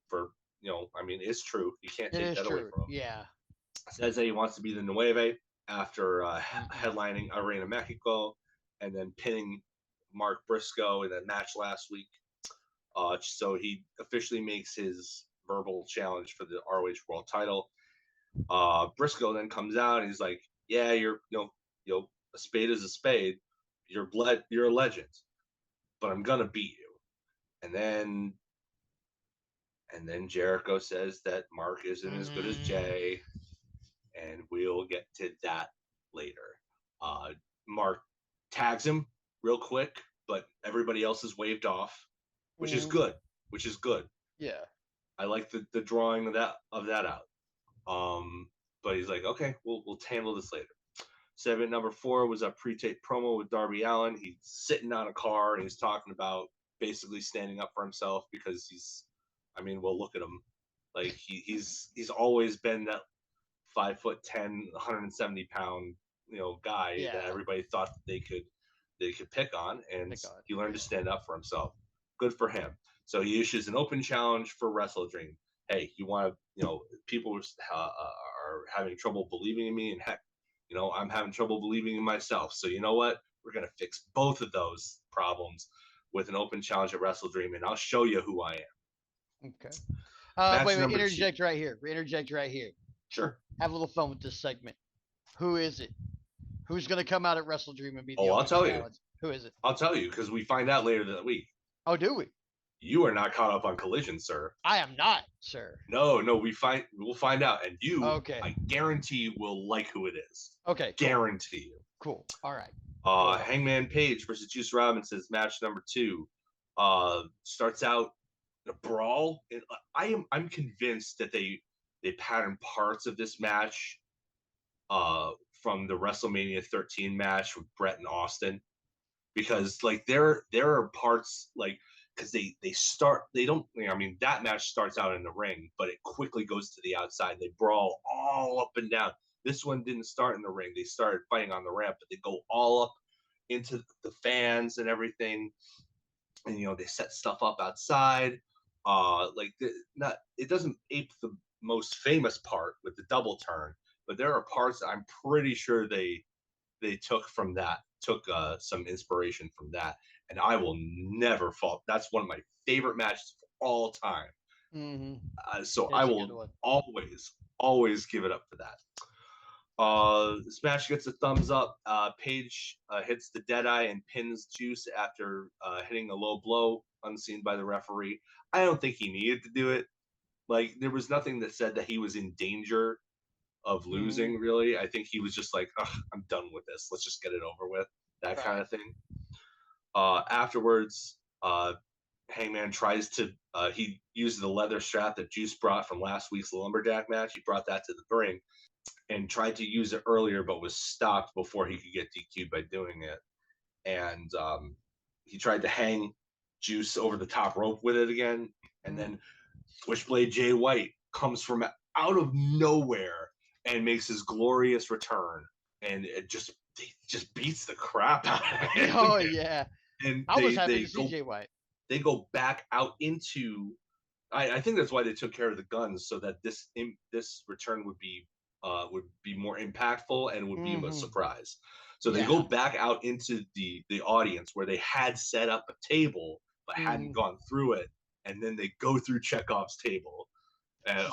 for I mean, is true. You can't take that away True. from him. Yeah. Says that he wants to be the Nueve after headlining Arena Mexico and then pinning Mark Briscoe in that match last week. So he officially makes his verbal challenge for the ROH World Title. Briscoe then comes out and he's like, "Yeah, you're a spade is a spade. You're a legend, but I'm gonna beat you." And then Jericho says that Mark isn't as good as Jay, and we'll get to that later. Mark tags him real quick, but everybody else is waved off, which is good. Which is good. Yeah. I like the drawing of that out. But he's like, okay, we'll handle this later. Segment number 4 was a pre-tape promo with Darby Allin. He's sitting on a car and he's talking about basically standing up for himself because well, look at him. Like he's always been that 5'10", 170-pound, guy that everybody thought that they could pick on, and he learned to stand up for himself. Good for him. So he issues an open challenge for Wrestle Dream. Hey, you want to, people are having trouble believing in me, and heck, I'm having trouble believing in myself. So you know what? We're gonna fix both of those problems with an open challenge at Wrestle Dream, and I'll show you who I am. Okay. Wait, interject right here. Interject right here. Sure. Have a little fun with this segment. Who is it? Who's going to come out at Wrestle Dream and be the I'll tell challenge? You. Who is it? I'll tell you because we find out later that week. Oh, do we? You are not caught up on Collision, sir. I am not, sir. No, we'll find out, and you, okay. I guarantee, will like who it is. Okay. Cool. Guarantee you. Cool. All right. Hangman Page versus Juice Robinson's match number 2 starts out a brawl. And I'm convinced that they patterned parts of this match from the WrestleMania 13 match with Brett and Austin, because like there are parts like. Because that match starts out in the ring, but it quickly goes to the outside. They brawl all up and down. This one didn't start in the ring. They started fighting on the ramp, but they go all up into the fans and everything. And, they set stuff up outside. It doesn't ape the most famous part with the double turn, but there are parts that I'm pretty sure they took from that, some inspiration from that. And I will never fault. That's one of my favorite matches of all time. Mm-hmm. So I will always give it up for that. This match gets a thumbs up. Page hits the Deadeye and pins Juice after hitting a low blow unseen by the referee. I don't think he needed to do it. Like, there was nothing that said that he was in danger of losing, really. I think he was just like, I'm done with this. Let's just get it over with. That kind of thing. Afterwards, Hangman tries to, he uses the leather strap that Juice brought from last week's Lumberjack match. He brought that to the ring and tried to use it earlier, but was stopped before he could get DQ'd by doing it. And he tried to hang Juice over the top rope with it again. And then Switchblade Jay White comes from out of nowhere and makes his glorious return. And it just beats the crap out of him. Oh, yeah. And I was happy to see Jay White. They go back out into. I think that's why they took care of the guns, so that this return would be more impactful and would be a surprise. So they go back out into the audience where they had set up a table but hadn't gone through it, and then they go through Chekhov's table, and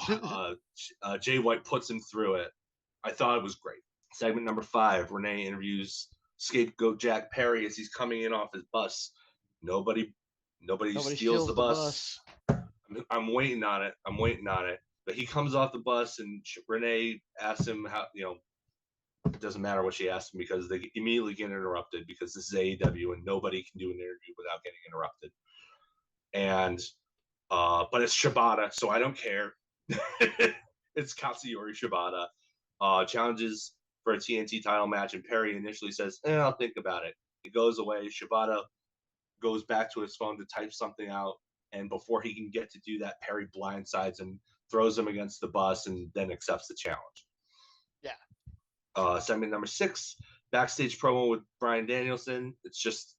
Jay White puts him through it. I thought it was great. Segment number 5, Renee interviews Scapegoat Jack Perry as he's coming in off his bus. Nobody steals the bus. I'm waiting on it. But he comes off the bus, and Renee asks him how, it doesn't matter what she asks him because they immediately get interrupted because this is AEW and nobody can do an interview without getting interrupted. And, but it's Shibata, so I don't care. It's Katsuyori Shibata. Challenges for a TNT title match, and Perry initially says, I'll think about it. He goes away. Shibata goes back to his phone to type something out, and before he can get to do that, Perry blindsides him, throws him against the bus, and then accepts the challenge. Yeah. Segment number 6, backstage promo with Bryan Danielson. It's just,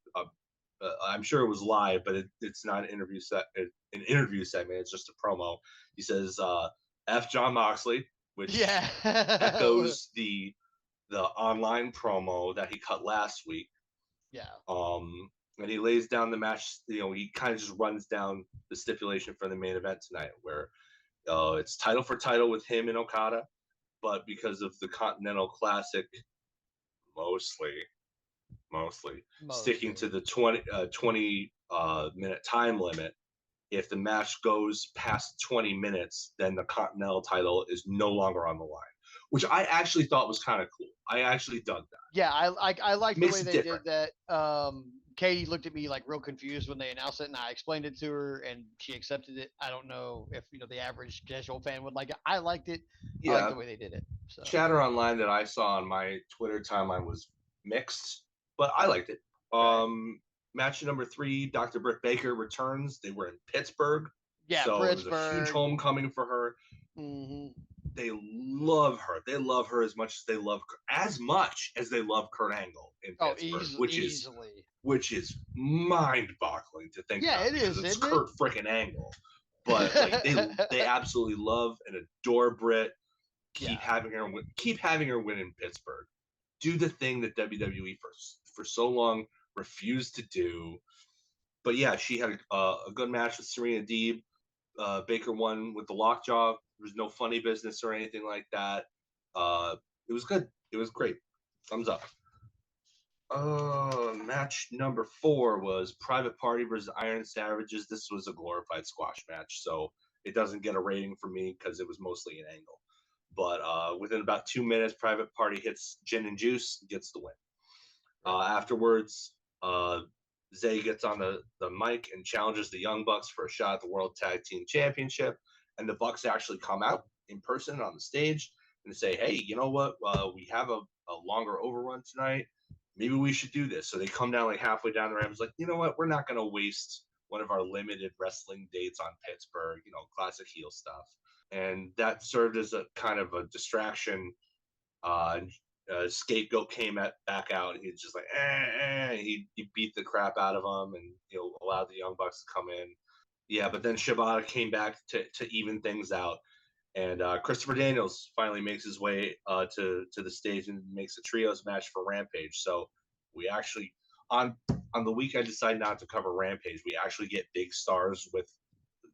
I'm sure it was live, but it's not an interview segment. It's just a promo. He says, F John Moxley, which echoes the online promo that he cut last week. Yeah. And he lays down the match. He kind of just runs down the stipulation for the main event tonight, where it's title for title with him and Okada, but because of the Continental Classic, mostly sticking to the 20 minute time limit. If the match goes past 20 minutes, then the Continental title is no longer on the line, which I actually thought was kind of cool. I actually dug that. Yeah, I like the way they did that. Katie looked at me like real confused when they announced it, and I explained it to her, and she accepted it. I don't know if the average casual fan would like it. I liked it. Yeah, I like the way they did it. So. Chatter online that I saw on my Twitter timeline was mixed, but I liked it. Match number 3, Dr. Britt Baker returns. They were in Pittsburgh. Yeah, so Pittsburgh. It was a huge homecoming for her. They love her. They love her as much as they love Kurt Angle in Pittsburgh, which is mind-boggling to think about. Yeah, it is. It's Kurt freaking Angle, but like, they absolutely love and adore Britt. Keep having her win in Pittsburgh. Do the thing that WWE for so long refused to do. But yeah, she had a good match with Serena Deeb. Baker won with the lockjaw. There was no funny business or anything like that. It was good. It was great. Thumbs up. Match number 4 was Private Party versus Iron Savages. This was a glorified squash match, so it doesn't get a rating from me because it was mostly an angle. But within about 2 minutes, Private Party hits Gin and Juice, gets the win. Afterwards, Zay gets on the mic and challenges the Young Bucks for a shot at the World Tag Team Championship. And the Bucks actually come out in person on the stage and say, hey, you know what? We have a longer overrun tonight. Maybe we should do this. So they come down like halfway down the ramp. It's like, you know what? We're not going to waste one of our limited wrestling dates on Pittsburgh, classic heel stuff. And that served as a kind of a distraction. Scapegoat came back out, and he's just like, He beat the crap out of them, and allowed the Young Bucks to come in. Yeah, but then Shibata came back to even things out, and Christopher Daniels finally makes his way to the stage and makes a trios match for Rampage. So we actually on the week I decided not to cover Rampage, we actually get big stars with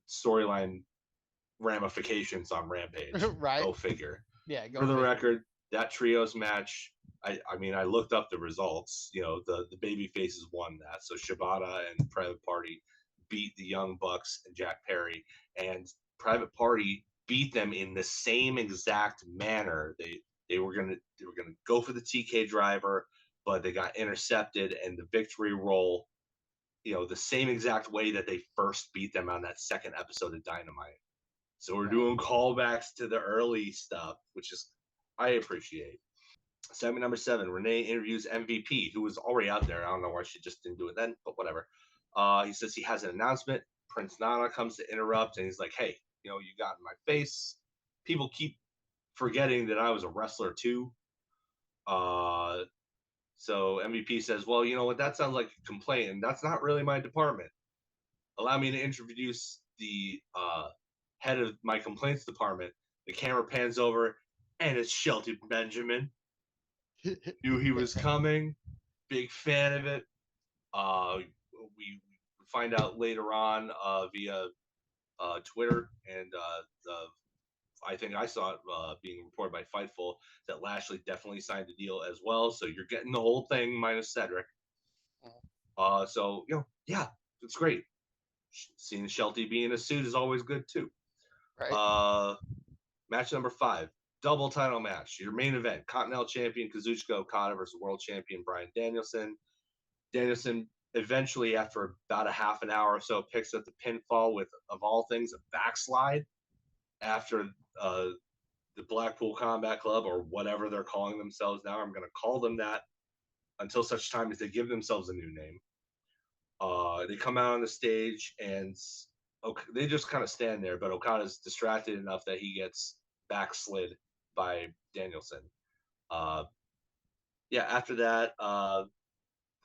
storyline ramifications on Rampage. Right. Go figure. Yeah. For the record, that trios match, I looked up the results. The baby faces won that. So Shibata and Private Party beat the Young Bucks and Jack Perry, and Private Party beat them in the same exact manner. They were gonna go for the TK driver, but they got intercepted, and the victory roll, the same exact way that they first beat them on that second episode of Dynamite. So we're doing callbacks to the early stuff, which is I appreciate. Segment number 7, Renee interviews MVP, who was already out there. I don't know why she just didn't do it then, but whatever. He says he has an announcement. Prince Nana comes to interrupt, and he's like, hey, you got in my face. People keep forgetting that I was a wrestler too. So MVP says, well, you know what? That sounds like a complaint, and that's not really my department. Allow me to introduce the head of my complaints department. The camera pans over, and it's Shelton Benjamin. Knew he was coming. Big fan of it. We find out later on via Twitter, and I think I saw it being reported by Fightful that Lashley definitely signed the deal as well. So you're getting the whole thing minus Cedric. So yeah, it's great. Seeing Shelty be in a suit is always good too. Right. Match number 5, double title match. Your main event: Continental Champion Kazuchika Okada versus World Champion Bryan Danielson. Danielson eventually, after about a half an hour or so, picks up the pinfall with, of all things, a backslide after the Blackpool Combat Club, or whatever they're calling themselves now. I'm going to call them that until such time as they give themselves a new name. They come out on the stage, and they just kind of stand there, but Okada's distracted enough that he gets backslid by Danielson. After that, the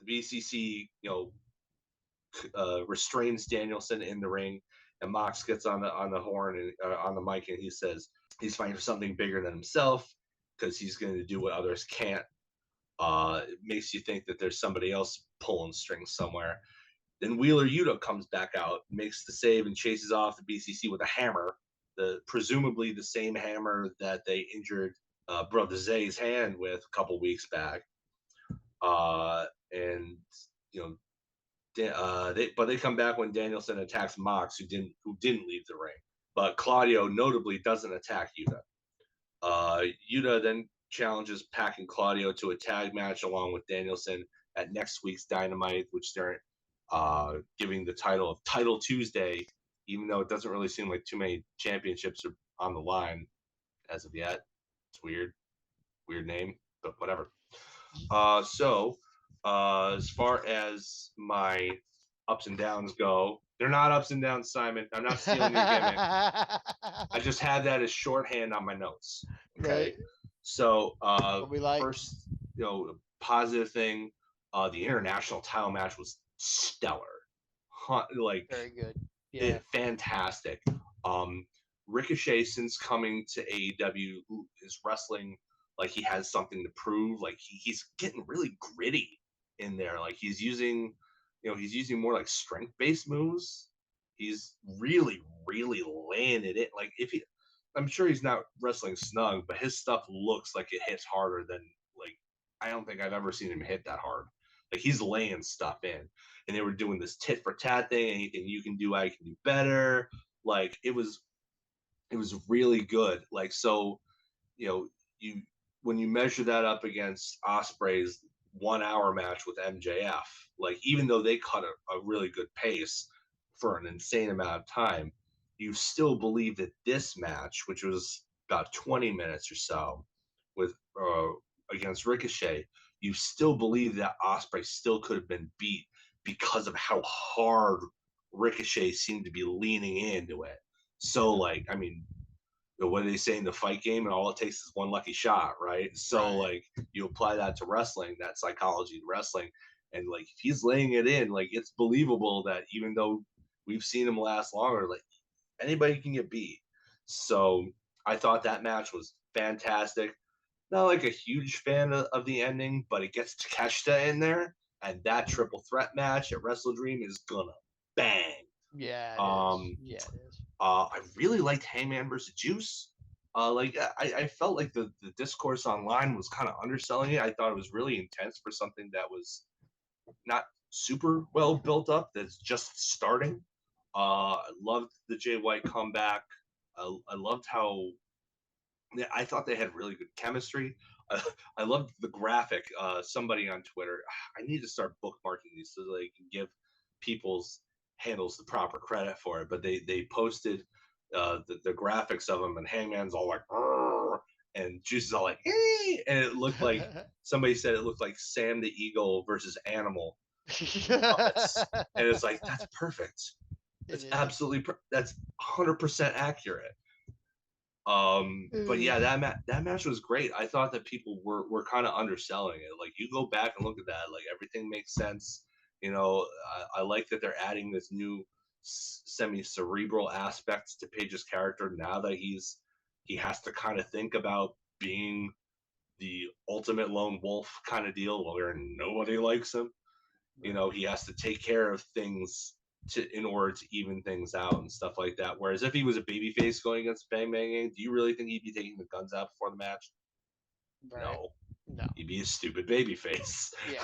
BCC, restrains Danielson in the ring, and Mox gets on the horn and on the mic, and he says he's fighting for something bigger than himself because he's going to do what others can't. It makes you think that there's somebody else pulling strings somewhere. Then Wheeler Yuta comes back out, makes the save, and chases off the BCC with a hammer, presumably the same hammer that they injured Brother Zay's hand with a couple weeks back. They come back when Danielson attacks Mox, who didn't leave the ring. But Claudio notably doesn't attack Yuta. Yuta then challenges Pac and Claudio to a tag match along with Danielson at next week's Dynamite, which they're giving the title of Title Tuesday, even though it doesn't really seem like too many championships are on the line as of yet. It's weird name, but whatever. As far as my ups and downs go, they're not ups and downs, Simon. I'm not stealing your gimmick. I just had that as shorthand on my notes. Okay. Right. So first, positive thing, the international title match was stellar. Very good. Yeah. Fantastic. Ricochet, since coming to AEW, who is wrestling like he has something to prove, like he's getting really gritty in there. Like he's using more like strength-based moves. He's really, really laying it in. Like I'm sure he's not wrestling snug, but his stuff looks like it hits harder than, like, I don't think I've ever seen him hit that hard. Like he's laying stuff in, and they were doing this tit for tat thing. Anything you can do, I can do better. Like it was really good. Like, so, when you measure that up against Ospreay's 1 hour match with MJF, like even though they cut a really good pace for an insane amount of time, you still believe that this match, which was about 20 minutes or so with against Ricochet, you still believe that Ospreay still could have been beat because of how hard Ricochet seemed to be leaning into it. So, like, I mean, what do they say in the fight game? And all it takes is one lucky shot, right? So, like, you apply that to wrestling, that psychology to wrestling, and, like, if he's laying it in, like, it's believable that even though we've seen him last longer, like, anybody can get beat. So I thought that match was fantastic. Not like a huge fan of the ending, but it gets Takeshita in there, and that triple threat match at Wrestle Dream is gonna bang. Yeah, it is. Yeah, it is. I really liked Hangman versus Juice. I felt like the discourse online was kind of underselling it. I thought it was really intense for something that was not super well built up, that's just starting. I loved the Jay White comeback. I loved how I thought they had really good chemistry. I loved the graphic. Somebody on Twitter, I need to start bookmarking these so they can give people's handles the proper credit for it. But they posted the graphics of them, and Hangman's all like, "Arr!" and Juice is all like, "Hey!" And it looked like somebody said it looked like Sam the Eagle versus Animal puppets, and it's like that's perfect. That's absolutely that's 100% accurate. But yeah, that match was great. I thought that people were kind of underselling it. Like, you go back and look at that, like, everything makes sense. I like that they're adding this new semi-cerebral aspect to Page's character now that he has to kind of think about being the ultimate lone wolf kind of deal where nobody likes him. He has to take care of things in order to even things out and stuff like that. Whereas if he was a babyface going against Bang Bang, do you really think he'd be taking the guns out before the match? Right. No. He'd be a stupid babyface. Yeah.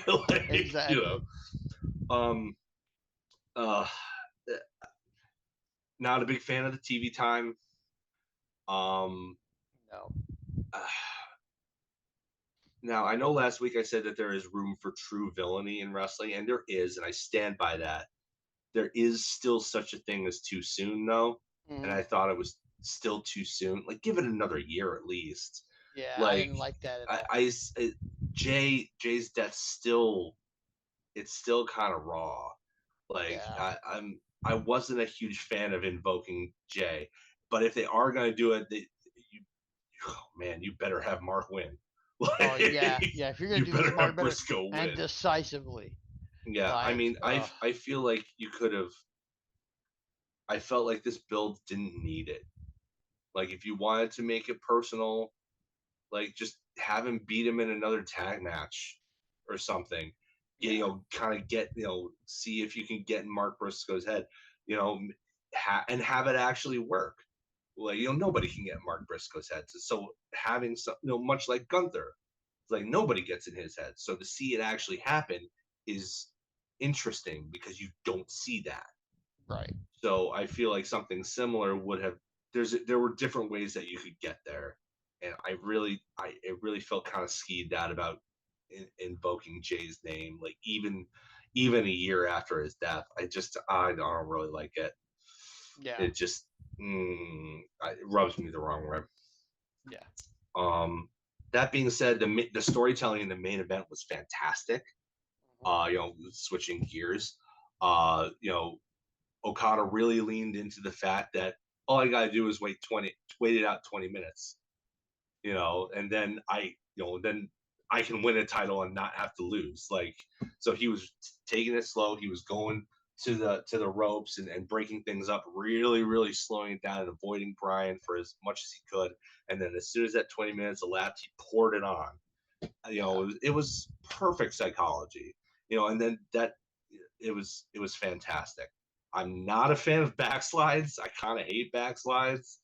Like, exactly. Not a big fan of the TV time. No. Now, I know last week I said that there is room for true villainy in wrestling, and there is, and I stand by that. There is still such a thing as too soon, though, and I thought it was still too soon. Like, give it another year at least. Yeah, like, I didn't like that at all. Jay's death it's still kind of raw. Like, yeah. I wasn't a huge fan of invoking Jay, but if they are gonna do it, you better have Mark win. Like, oh yeah. If you're gonna do this, Mark, better Briscoe win and decisively. Yeah, like, I mean, I feel like you could have. I felt like this build didn't need it. Like, if you wanted to make it personal, like, just have him beat him in another tag match or something. Kind of see if you can get in Mark Briscoe's head, and have it actually work. Like, nobody can get Mark Briscoe's head. So having some, much like Gunther, like, nobody gets in his head. So to see it actually happen is interesting because you don't see that. Right. So I feel like something similar would have. There were different ways that you could get there, and it really felt kind of skeeved out about invoking Jay's name, like even a year after his death. I don't really like it. Yeah. It just it rubs me the wrong way. Yeah. That being said, the storytelling in the main event was fantastic. Switching gears, Okada really leaned into the fact that all I gotta do is wait it out 20 minutes, and then I can win a title and not have to lose. Like, so he was taking it slow. He was going to the ropes and breaking things up, really, really slowing it down and avoiding Bryan for as much as he could. And then as soon as that 20 minutes elapsed, he poured it on. It was perfect psychology. And then it was fantastic. I'm not a fan of backslides. I kind of hate backslides.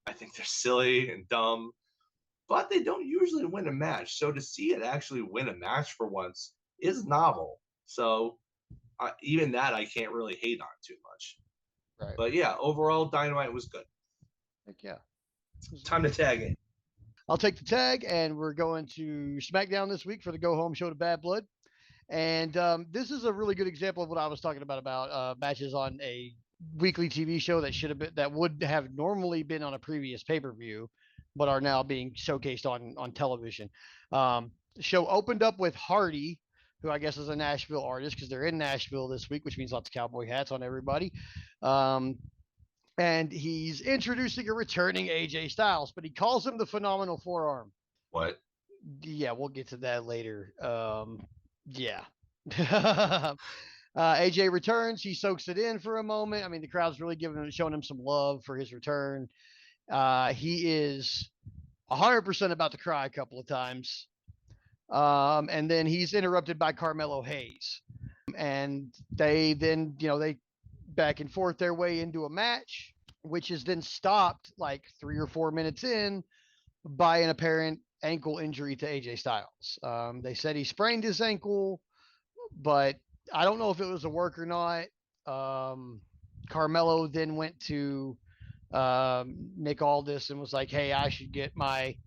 I think they're silly and dumb, but they don't usually win a match. So to see it actually win a match for once is novel. So even that I can't really hate on too much. Right. But yeah, overall, Dynamite was good. Heck yeah. Time to tag it. I'll take the tag, and we're going to Smackdown this week for the go home show to Bad Blood. And this is a really good example of what I was talking about matches on a weekly TV show that would have normally been on a previous pay-per-view, but are now being showcased on television. The show opened up with Hardy, who I guess is a Nashville artist because they're in Nashville this week, which means lots of cowboy hats on everybody. And he's introducing a returning AJ Styles, but he calls him the Phenomenal Forearm. What? Yeah, we'll get to that later. Yeah. AJ returns. He soaks it in for a moment. I mean, the crowd's really showing him some love for his return. He is 100% about to cry a couple of times. And then he's interrupted by Carmelo Hayes. And they then, they back and forth their way into a match, which is then stopped like 3 or 4 minutes in by an apparent ankle injury to AJ Styles. They said he sprained his ankle, but I don't know if it was a work or not. Carmelo then went to Nick Aldis and was like, "Hey, I should get my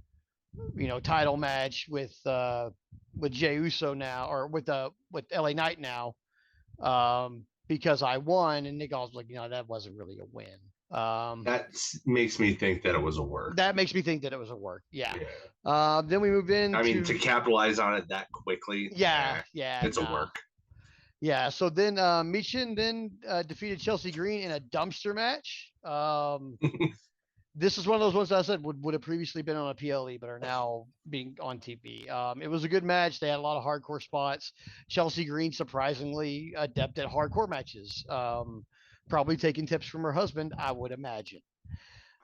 title match with Jey Uso now, or with LA Knight now, because I won." And Nick Aldis was like, that wasn't really a win. That makes me think that it was a work. That makes me think that it was a work. Yeah. Yeah. Then we moved into. I mean, to capitalize on it that quickly. Yeah. It's a work. Yeah. So then Michin then defeated Chelsea Green in a dumpster match. This is one of those ones that I said would have previously been on a PLE, but are now being on TV. It was a good match. They had a lot of hardcore spots. Chelsea Green, surprisingly adept at hardcore matches. Probably taking tips from her husband, I would imagine.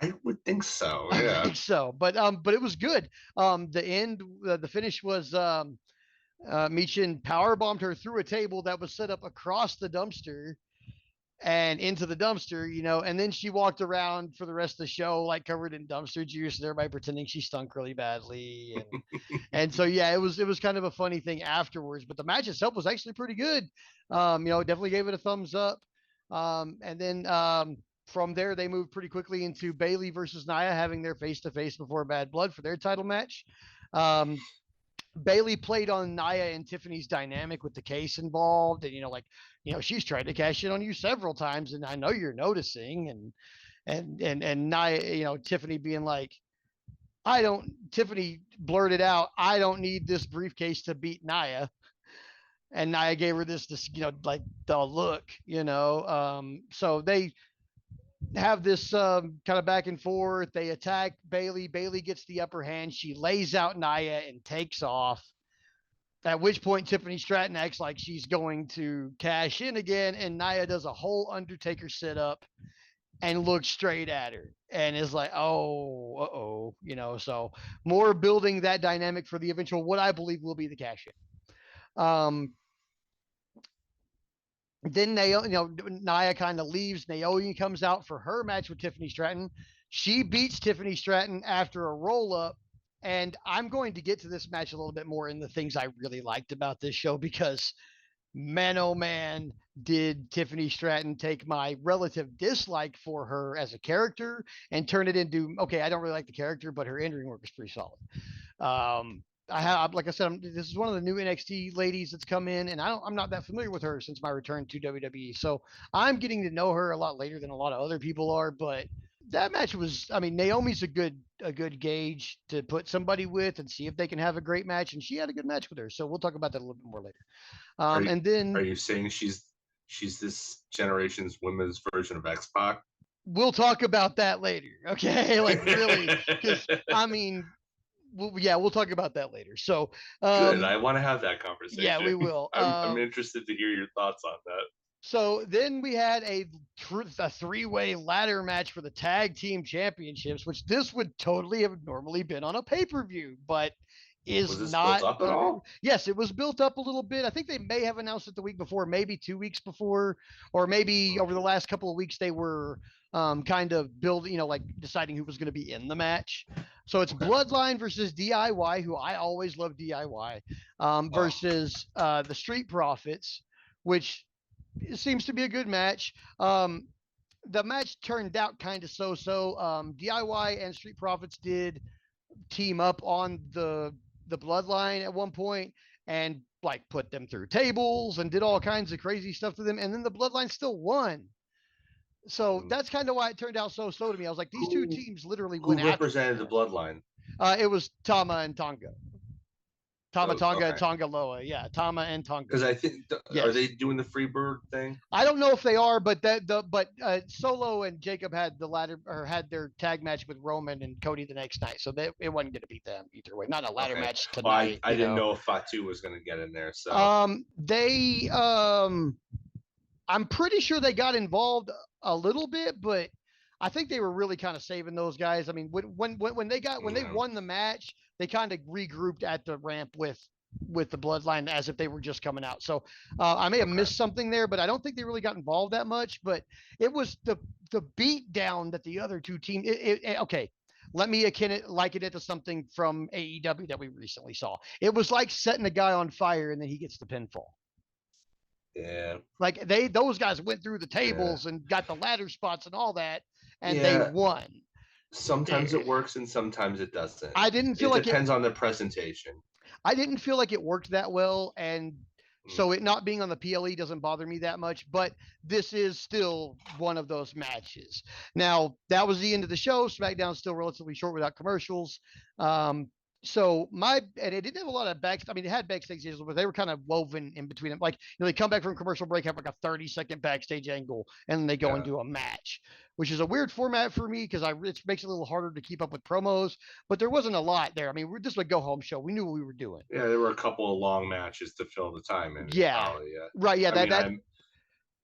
I would think so. Yeah. I think so. But it was good. The finish was Michin powerbombed her through a table that was set up across the dumpster and into the dumpster, and then she walked around for the rest of the show like covered in dumpster juice and everybody pretending she stunk really badly. And so it was kind of a funny thing afterwards, but the match itself was actually pretty good. Definitely gave it a thumbs up. And then from there they moved pretty quickly into Bayley versus Nia having their face-to-face before Bad Blood for their title match. Bayley played on Nia and Tiffany's dynamic with the case involved, and she's tried to cash in on you several times, and I know you're noticing, and Nia, Tiffany being like, Tiffany blurted out, "I don't need this briefcase to beat Nia," and Nia gave her this like the look, so they have this kind of back and forth. They attack Bayley. Bayley gets the upper hand. She lays out Nia and takes off. At which point Tiffany Stratton acts like she's going to cash in again, and Nia does a whole Undertaker sit up and looks straight at her and is like, "Oh, so more building that dynamic for the eventual, what I believe will be the cash in. Then Nia kind of leaves. Naomi comes out for her match with Tiffany Stratton. She beats Tiffany Stratton after a roll up. And I'm going to get to this match a little bit more in the things I really liked about this show, because man, oh man, did Tiffany Stratton take my relative dislike for her as a character and turn it into, okay, I don't really like the character, but her in-ring work is pretty solid. Like I said, this is one of the new NXT ladies that's come in, and I'm not that familiar with her since my return to WWE. So I'm getting to know her a lot later than a lot of other people are, but that match was, Naomi's a good gauge to put somebody with and see if they can have a great match. And she had a good match with her. So we'll talk about that a little bit more later. And then, are you saying she's this generation's women's version of X-Pac? We'll talk about that later. Okay. Like really, because we'll talk about that later. So good. I want to have that conversation. Yeah, we will. I'm interested to hear your thoughts on that. So then we had a three-way ladder match for the tag team championships, which this would totally have normally been on a pay-per-view, but is not built up at all? Yes, it was built up a little bit. I think they may have announced it the week before, maybe 2 weeks before, or maybe over the last couple of weeks they were kind of building, like deciding who was going to be in the match. So it's Bloodline versus DIY, who I always love DIY, versus the Street Profits, which it seems to be a good match. The match turned out kind of so-so. DIY and Street Profits did team up on the Bloodline at one point and like put them through tables and did all kinds of crazy stuff to them. And then the Bloodline still won. So that's kind of why it turned out so-so to me. I was like, these two teams literally went after. Who represented the Bloodline? It was Tama and Tonga. Tonga and Tonga Loa. Yeah, Tama and Tonga. Because I think are they doing the Freebird thing? I don't know if they are, but Solo and Jacob had had their tag match with Roman and Cody the next night, so it wasn't going to beat them either way. Not a ladder match tonight. Well, I didn't know if Fatu was going to get in there. So I'm pretty sure they got involved a little bit, but I think they were really kind of saving those guys. I mean, when they won the match, they kind of regrouped at the ramp with the Bloodline as if they were just coming out. So I may have missed something there, but I don't think they really got involved that much. But it was the beat down that the other two teams. Okay, let me liken it to something from AEW that we recently saw. It was like setting a guy on fire and then he gets the pinfall. Yeah. Like those guys went through the tables and got the ladder spots and all that, and they Yeah. won. Sometimes it works and sometimes it doesn't. I didn't feel It like depends on the presentation. I didn't feel like it worked that well, and so it not being on the PLE doesn't bother me that much, but this is still one of those matches. Now, that was the end of the show. SmackDown's still relatively short without commercials. So and it didn't have a lot of it had backstage angles, but they were kind of woven in between them. Like, they come back from commercial break, have like a 30-second backstage angle, and then they go and do a match, which is a weird format for me because it makes it a little harder to keep up with promos, but there wasn't a lot there. I mean, this was a go-home show. We knew what we were doing. Yeah, there were a couple of long matches to fill the time in. Yeah. Right, yeah.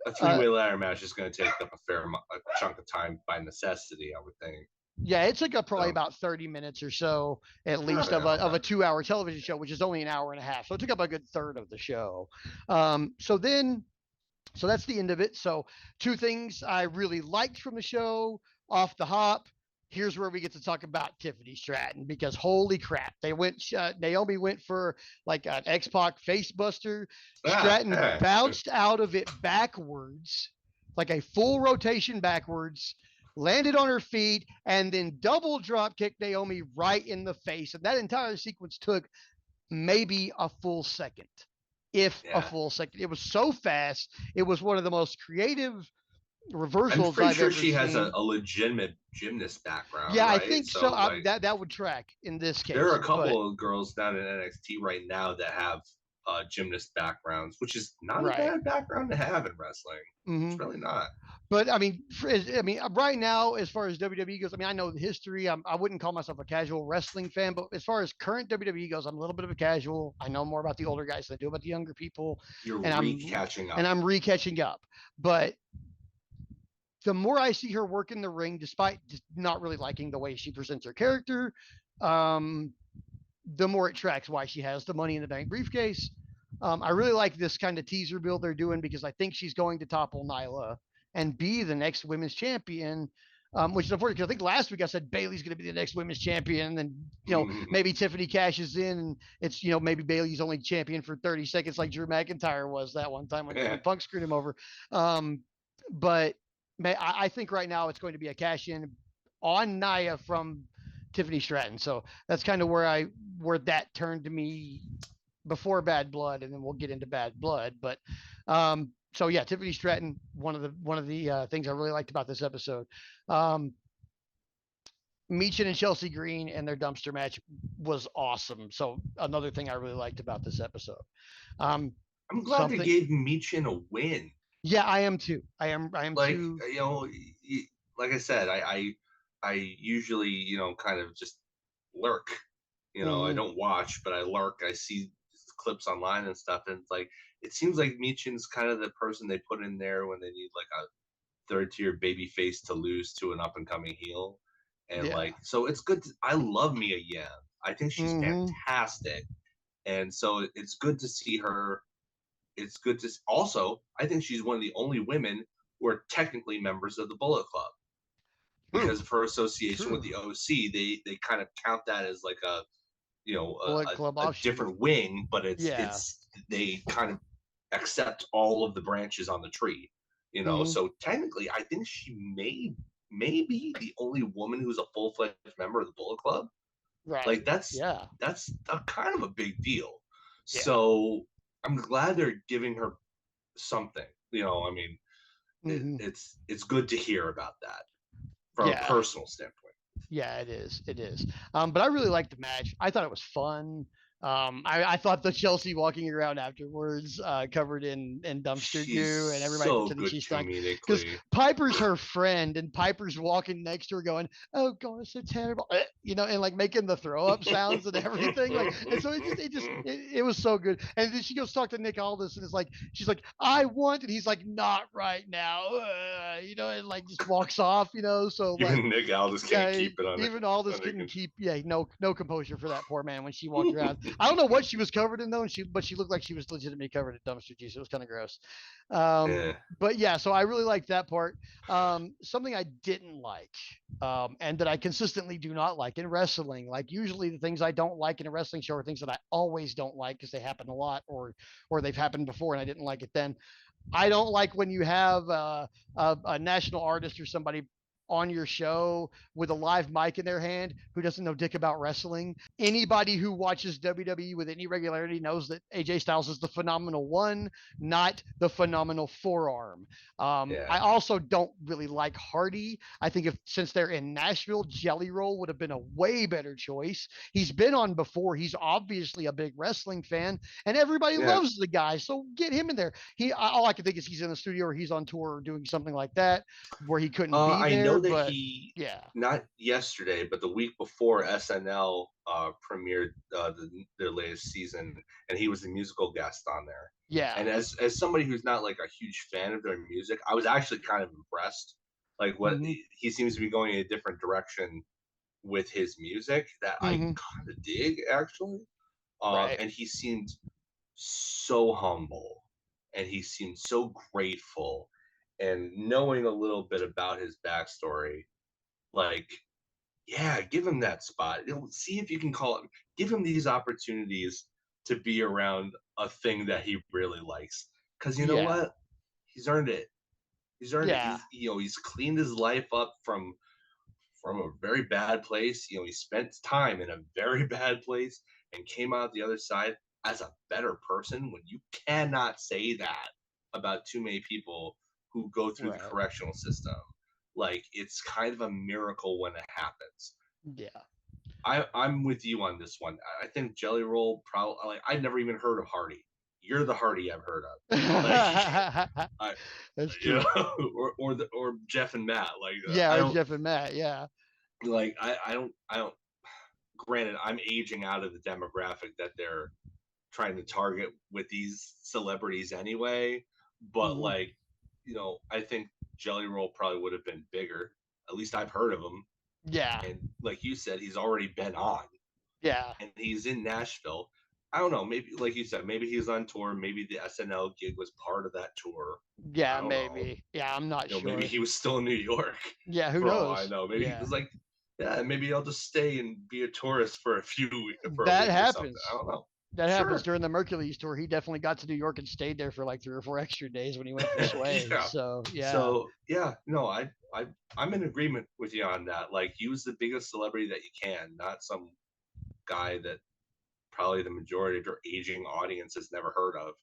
A three-way ladder match is going to take up a chunk of time by necessity, I would think. Yeah, it took up probably about 30 minutes or so, at least, of a 2-hour television show, which is only an hour and a half. So it took up a good third of the show. So that's the end of it. So 2 things I really liked from the show off the hop. Here's where we get to talk about Tiffany Stratton, because holy crap, Naomi went for like an X-Pac face buster. Stratton bounced out of it backwards, like a full rotation backwards, landed on her feet, and then double drop kicked Naomi right in the face. And that entire sequence took maybe a full second, a full second. It was so fast. It was one of the most creative reversals I've ever seen. She has a legitimate gymnast background. Yeah, right? I think so. That would track in this case. There are a couple of girls down in NXT right now that have gymnast backgrounds, which is not a bad background to have in wrestling. It's really not. But I mean, right now, as far as WWE goes, I know the history. I wouldn't call myself a casual wrestling fan, but as far as current WWE goes, I'm a little bit of a casual. I know more about the older guys than I do about the younger people. I'm catching up. And I'm re-catching up. But the more I see her work in the ring, despite just not really liking the way she presents her character, the more it tracks why she has the Money in the Bank briefcase. I really like this kind of teaser build they're doing, because I think she's going to topple Nyla and be the next women's champion, which is unfortunate, because I think last week I said Bayley's going to be the next women's champion, and maybe Tiffany cashes in, and it's maybe Bayley's only champion for 30 seconds like Drew McIntyre was that one time when Punk screwed him over. But I think right now it's going to be a cash in on Nia from Tiffany Stratton. So that's kind of where that turned to me before Bad Blood, and then we'll get into Bad Blood. But so yeah, Tiffany Stratton, one of the things I really liked about this episode. Meechin and Chelsea Green and their dumpster match was awesome. So another thing I really liked about this episode. I'm glad they gave Meechin a win. Yeah, I am too. I am like, too. Like I said, I usually, kind of just lurk. I don't watch, but I lurk. I see clips online and stuff, and it's like, it seems like Meechin's kind of the person they put in there when they need like a third-tier baby face to lose to an up-and-coming heel. And so it's good. I love Mia Yim. I think she's fantastic. And so it's good to see her. It's good to also, I think she's one of the only women who are technically members of the Bullet Club because of her association with the OC. They kind of count that as like a different wing, but it's they kind of accept all of the branches on the tree, So technically, I think she may be the only woman who's a full-fledged member of the Bullet Club. Right. Like that's a kind of a big deal. Yeah. So I'm glad they're giving her something. It's good to hear about that from a personal standpoint. Yeah, it is. It is. But I really liked the match. I thought it was fun. I thought the Chelsea walking around afterwards, covered in dumpster goo, and everybody pretending she's stuck. Because Piper's her friend, and Piper's walking next to her, going, "Oh God, it's so terrible," and like making the throw up sounds and everything. And so it was so good. And then she goes talk to Nick Aldis, and she's like, "I want," and he's like, "Not right now," and like just walks off. So even Nick Aldis can't keep it on. Even Aldis couldn't keep no composure for that poor man when she walked around. I don't know what she was covered in though, but she looked like she was legitimately covered in dumpster juice. It was kind of gross. Eh, But yeah, so I really liked that part. Something I didn't like, and that I consistently do not like in wrestling. Like usually the things I don't like in a wrestling show are things that I always don't like because they happen a lot or they've happened before and I didn't like it then. I don't like when you have a national artist or somebody on your show with a live mic in their hand who doesn't know dick about wrestling. Anybody who watches WWE with any regularity knows that AJ Styles is the phenomenal one, not the phenomenal forearm. yeah. I also don't really like Hardy. I think if since they're in Nashville, Jelly Roll would have been a way better choice. He's been on before. He's obviously a big wrestling fan, and everybody Yeah. loves the guy. So get him in there. All I can think is he's in the studio or he's on tour or doing something like that where he couldn't be I there. know that But he, yeah, not yesterday, but the week before SNL premiered their latest season, and he was the musical guest on there. yeah, And as somebody who's not like a huge fan of their music, I was actually kind of impressed. Like what hmm he seems to be going in a different direction with his music that I hmm kind of dig actually. right, And he seemed so humble, and he seemed so grateful. And knowing a little bit about his backstory, like, yeah, give him that spot. See if you can call it. Give him these opportunities to be around a thing that he really likes. Because you know yeah, what? He's earned it. He's earned it. yeah, He's cleaned his life up from a very bad place. He spent time in a very bad place and came out the other side as a better person. When you cannot say that about too many people who go through the right, correctional system. Like, it's kind of a miracle when it happens. yeah. I'm with you on this one. I think Jelly Roll probably, like, I'd never even heard of Hardy. You're the Hardy I've heard of. Like, I, That's true. or Jeff and Matt. Like, Yeah, I or don't Jeff and Matt. Yeah, like I don't. Granted, I'm aging out of the demographic that they're trying to target with these celebrities anyway. But hmm like, I think Jelly Roll probably would have been bigger. At least I've heard of him. yeah, And like you said, he's already been on, yeah, and he's in Nashville. I don't know. Maybe, like you said, maybe he's on tour. Maybe the SNL gig was part of that tour. I yeah. don't know. Maybe. Yeah, I'm not Maybe sure. he was still in New York Yeah, who for all I knows? know. Maybe he Yeah, was like, yeah, maybe I'll just stay and be a tourist for for a that week or something. I happens. don't know. That happens Sure. during the Mercules tour. He definitely got to New York and stayed there for like 3 or 4 extra days when he went for Sway. Yeah. So yeah, So yeah, no, I'm in agreement with you on that. Like, use the biggest celebrity that you can, not some guy that probably the majority of your aging audience has never heard of.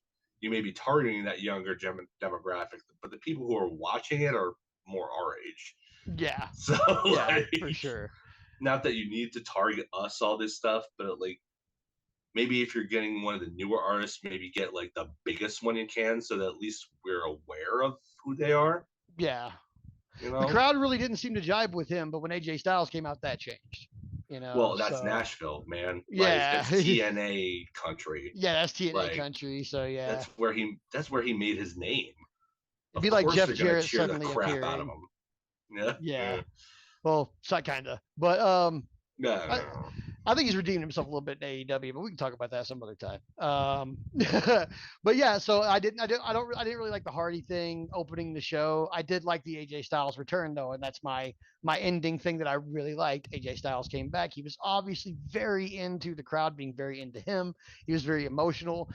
You may be targeting that younger demographic, but the people who are watching it are more our age. yeah, So yeah, like, for sure. not that you need to target us all this stuff, but like, maybe if you're getting one of the newer artists, maybe get like the biggest one you can, so that at least we're aware of who they are. Yeah, You the know, crowd really didn't seem to jibe with him, but when AJ Styles came out, that changed. well, that's So Nashville, man. Like, yeah, that's TNA country. yeah, that's TNA Like, country. So yeah, that's where he made his name. it'd Of be like course, Jeff they're gonna Jarrett cheer the suddenly crap out of appearing. him. Yeah, Yeah, yeah, well, so kinda, but I, yeah. I think he's redeemed himself a little bit in AEW, but we can talk about that some other time. But yeah, so I didn't really like the Hardy thing opening the show. I did like the AJ Styles return though, and that's my ending thing that I really liked. AJ Styles came back. He was obviously very into the crowd being very into him. He was very emotional.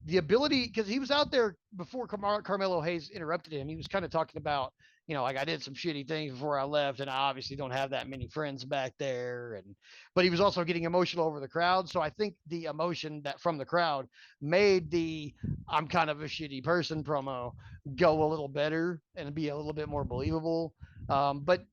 The ability because he was out there before Carmelo Hayes interrupted him. He was kind of talking about like I did some shitty things before I left, and I obviously don't have that many friends back there, and but he was also getting emotional over the crowd. So I think the emotion that from the crowd made the I'm kind of a shitty person promo go a little better and be a little bit more believable. But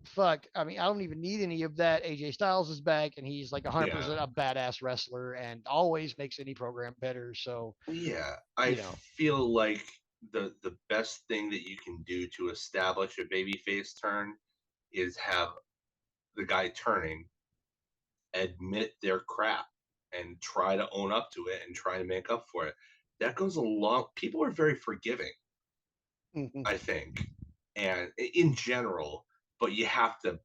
fuck, I mean, I don't even need any of that. AJ Styles is back, and he's like Yeah. 100% a badass wrestler, and always makes any program better. So Yeah, I you know, feel like the best thing that you can do to establish a babyface turn is have the guy turning admit their crap and try to own up to it and try to make up for it. That goes a long. People are very forgiving, mhm. I think, and in general, but you have to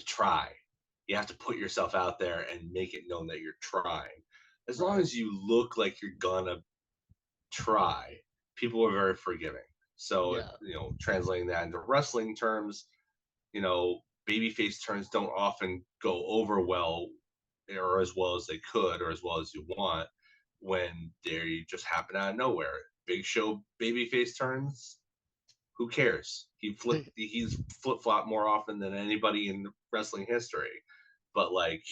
try. You have to put yourself out there and make it known that you're trying. As long Right. as you look like you're gonna try, people are very forgiving. So, Yeah. translating that into wrestling terms, babyface turns don't often go over well or as well as they could or as well as you want when they just happen out of nowhere. Big Show babyface turns, who cares? He's flip flop more often than anybody in wrestling history. But like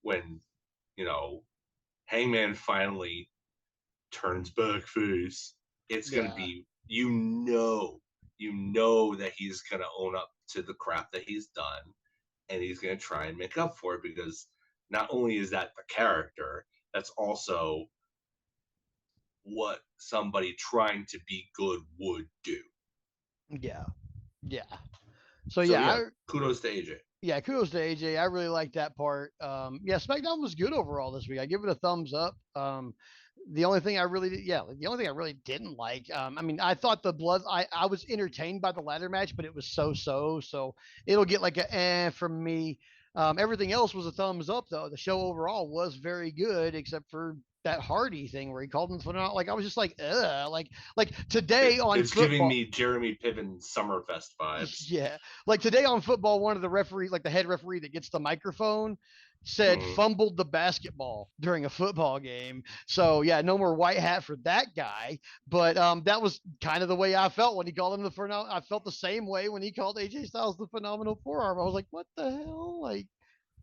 when you know Hangman finally turns back face, it's gonna Yeah. be that he's gonna own up to the crap that he's done, and he's gonna try and make up for it because not only is that the character, that's also what somebody trying to be good would do. Yeah. Yeah. So So yeah, yeah, kudos to AJ. yeah, kudos to AJ. I really like that part. Yeah, SmackDown was good overall this week. I give it a thumbs up. The only thing I really, yeah, the only thing I really didn't like, I mean, I thought I was entertained by the ladder match, but it was so it'll get like a from me. Everything else was a thumbs up though. The show overall was very good, except for that Hardy thing where he called him phenomenal. Like I was just like, ugh, like today on It's giving football. me Jeremy Piven Summerfest vibes. Yeah. Like today on football, one of the referees, like the head referee that gets the microphone, said fumbled the basketball during a football game. So yeah, no more white hat for that guy. But that was kind of the way I felt when he called him the phenomenal. I felt the same way when he called AJ Styles the phenomenal forearm. I was like, what the hell? Like,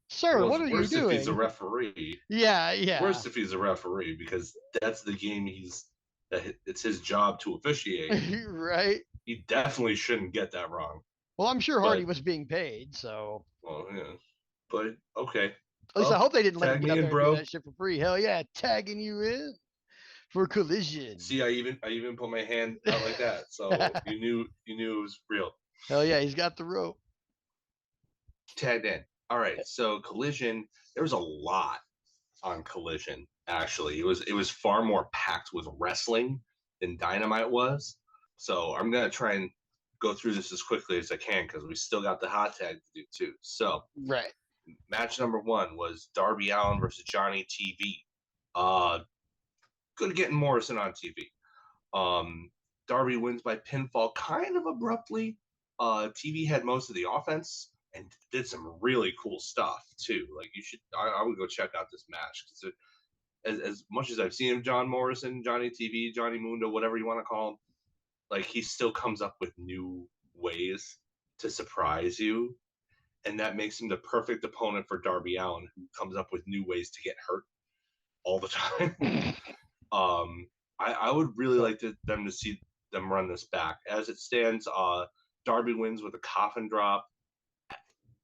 sir, Well, what it's are you worse if he's a doing? referee. Yeah. Worse if he's a referee because that's the game it's his job to officiate. Right. He definitely shouldn't get that wrong. Well, I'm sure Hardy But was being paid, so. well, yeah. But okay. At least I hope they didn't let him Tag get me out in, there and do bro. that shit for free. Hell yeah, tagging you in for Collision. See, I even put my hand out like that, so you knew it was real. Hell yeah, he's got the rope. Tagged in. All right, so Collision. There was a lot on Collision. Actually, it was far more packed with wrestling than Dynamite was. So I'm gonna try and go through this as quickly as I can because we still got the hot tag to do too. So Right. match number 1 was Darby Allin versus Johnny TV. Good getting Morrison on TV. Darby wins by pinfall kind of abruptly. TV had most of the offense and did some really cool stuff too. Like I would go check out this match because as much as I've seen him, John Morrison, Johnny TV, Johnny Mundo, whatever you want to call him, like he still comes up with new ways to surprise you, and that makes him the perfect opponent for Darby Allin, who comes up with new ways to get hurt all the time. I would really like them to see them run this back. As it stands, Darby wins with a coffin drop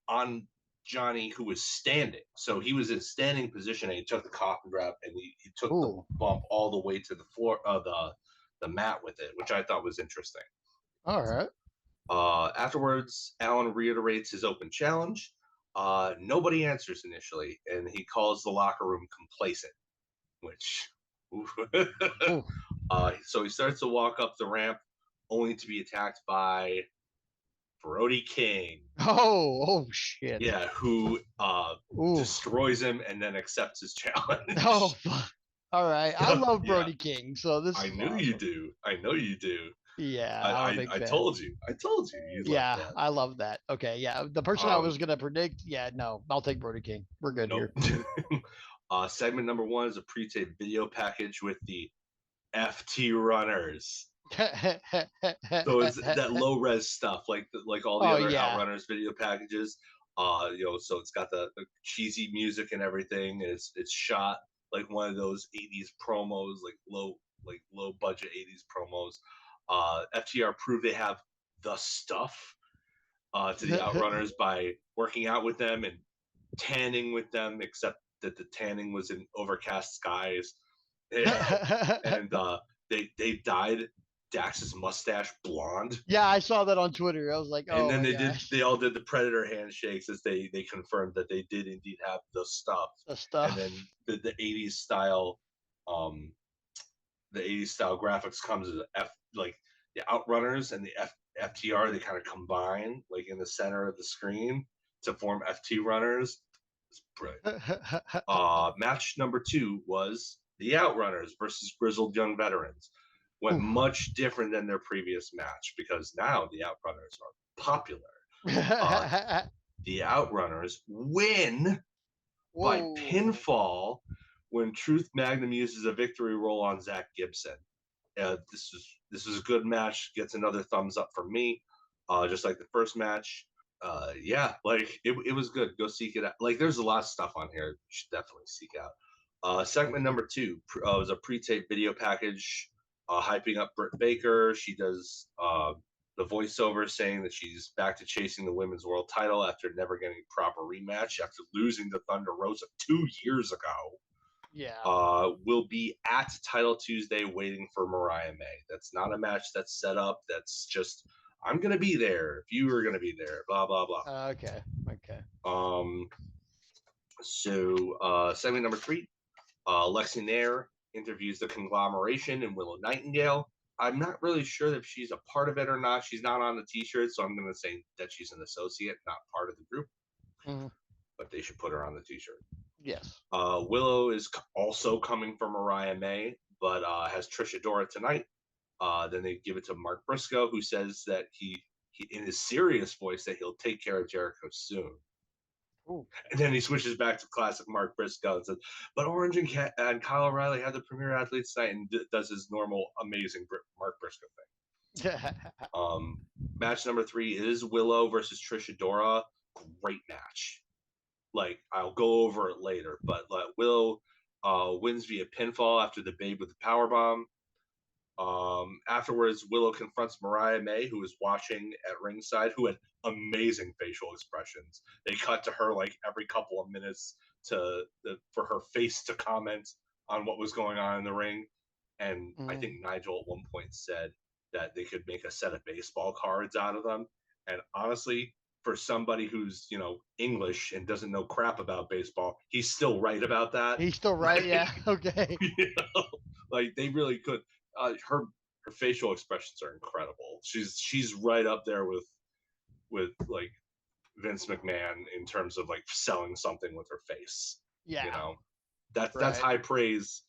on Johnny, who was standing. So he was in standing position, and he took the coffin drop, and he took the bump all the way to the floor, the mat with it, which I thought was interesting. All right. Afterwards, Allin reiterates his open challenge. Nobody answers initially, and he calls the locker room complacent, which. So he starts to walk up the ramp, only to be attacked by Brody King. Oh shit. Yeah, who destroys him and then accepts his challenge. Oh fuck. All right. I love Brody King, so this. I knew you do. I know you do. Yeah, I told you. I told you. Yeah, like I love that. Okay, yeah. The person I was gonna predict, yeah, no, I'll take Brody King. We're good here. Segment number 1 is a pre-taped video package with the FT runners. So it's that low res stuff, like all the other Outrunners video packages. So it's got the cheesy music and everything. And it's shot like one of those '80s promos, like low budget '80s promos. FTR prove they have the stuff to the Outrunners by working out with them and tanning with them, except that the tanning was in overcast skies. And they dyed Dax's mustache blonde. Yeah, I saw that on Twitter. I was like, oh. And then they all did the Predator handshakes as they confirmed that they did indeed have the stuff. The stuff. And then the 80s style graphics comes as like the Outrunners and the FTR, they kind of combine like in the center of the screen to form FT runners. It's brilliant. Match number 2 was the Outrunners versus Grizzled Young Veterans. Went much different than their previous match because now the Outrunners are popular. The Outrunners win by pinfall when Truth Magnum uses a victory roll on Zach Gibson. This was a good match. Gets another thumbs up from me, just like the first match. Yeah, like it was good. Go seek it out. Like there's a lot of stuff on here you should definitely seek out. Segment number 2 was a pre-tape video package hyping up Britt Baker. She does the voiceover saying that she's back to chasing the women's world title after never getting a proper rematch after losing to Thunder Rosa 2 years ago. Yeah. Will be at Title Tuesday waiting for Mariah May. That's not a match that's set up. That's just I'm gonna be there if you are gonna be there. Blah blah blah. Okay. So segment number 3, Lexi Nair interviews the conglomeration and Willow Nightingale. I'm not really sure if she's a part of it or not. She's not on the T-shirt, so I'm gonna say that she's an associate, not part of the group. Mm-hmm. But they should put her on the T-shirt. Yes. Willow is also coming for Mariah May, but has Trish Adora tonight. Then they give it to Mark Briscoe, who says that he in his serious voice that he'll take care of Jericho soon. Ooh. And then he switches back to classic Mark Briscoe and says, "But Orange and Kyle O'Reilly had the premier athletes tonight," and does his normal amazing Mark Briscoe thing. Match number 3 is Willow versus Trish Adora. Great match. Like I'll go over it later, but Willow wins via pinfall after the Babe with the powerbomb. Afterwards, Willow confronts Mariah May, who was watching at ringside, who had amazing facial expressions. They cut to her like every couple of minutes for her face to comment on what was going on in the ring. And I think Nigel at one point said that they could make a set of baseball cards out of them. And honestly, for somebody who's, English and doesn't know crap about baseball, he's still right about that. He's still right, yeah. Okay. Like they really could. Her facial expressions are incredible. She's right up there with like Vince McMahon in terms of like selling something with her face. Yeah. That's high praise.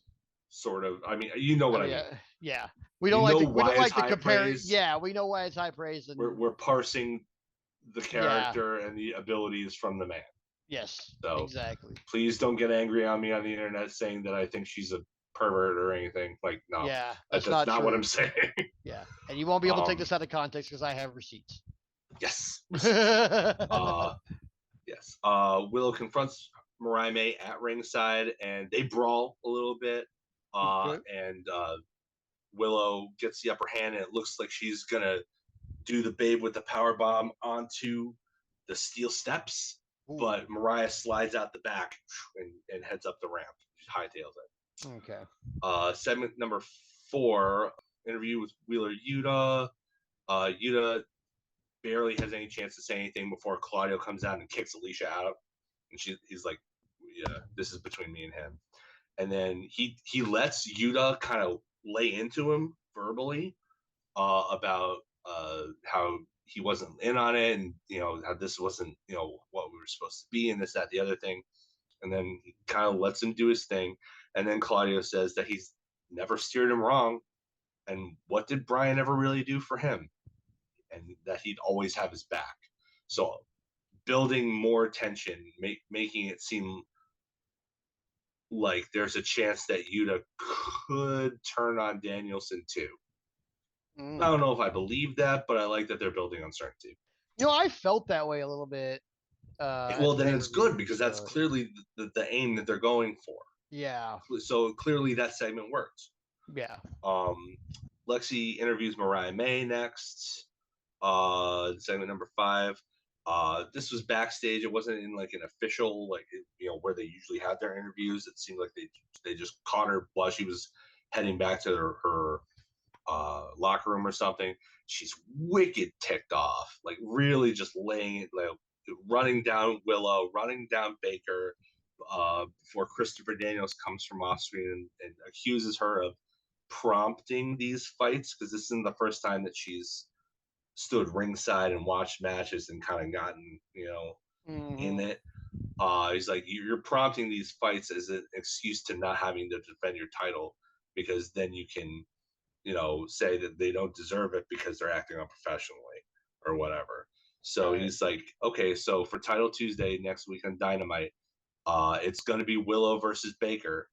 Sort of. I mean, you know what I mean. Yeah. We don't like to compare. Praise. Yeah, we know why it's high praise. And we're parsing the character and the abilities from the man. Yes. So exactly. Please don't get angry on me on the internet saying that I think she's a pervert or anything. Like, no. Yeah, that's not what I'm saying. Yeah, and you won't be able to take this out of context because I have receipts. Yes. Yes. Willow confronts Mariah May at ringside, and they brawl a little bit. And Willow gets the upper hand, and it looks like she's gonna do the Babe with the power bomb onto the steel steps. Ooh. But Mariah slides out the back and heads up the ramp. She hightails it. Okay. Segment number 4, interview with Wheeler Yuta. Yuta barely has any chance to say anything before Claudio comes out and kicks Alicia out. And he's like, yeah, this is between me and him. And then he lets Yuta kind of lay into him verbally about how he wasn't in on it, and how this wasn't what we were supposed to be, and this, that, the other thing. And then he kind of lets him do his thing. And then Claudio says that he's never steered him wrong. And what did Brian ever really do for him? And that he'd always have his back. So building more tension, making it seem like there's a chance that Yuta could turn on Danielson too. I don't know if I believe that, but I like that they're building uncertainty. I felt that way a little bit. Well, then it's good because that's clearly the aim that they're going for. Yeah. So clearly that segment worked. Yeah. Lexi interviews Mariah May next. Segment number 5. This was backstage. It wasn't in like an official, like where they usually have their interviews. It seemed like they just caught her while she was heading back to her locker room or something. She's wicked ticked off, like really just laying it, like running down Willow, running down Baker, before Christopher Daniels comes from off screen and accuses her of prompting these fights, because this isn't the first time that she's stood ringside and watched matches and kind of gotten in it. He's like, you're prompting these fights as an excuse to not having to defend your title, because then you can, say that they don't deserve it because they're acting unprofessionally or whatever. So Right. he's like, okay, so for Title Tuesday next week on Dynamite, it's going to be Willow versus Baker,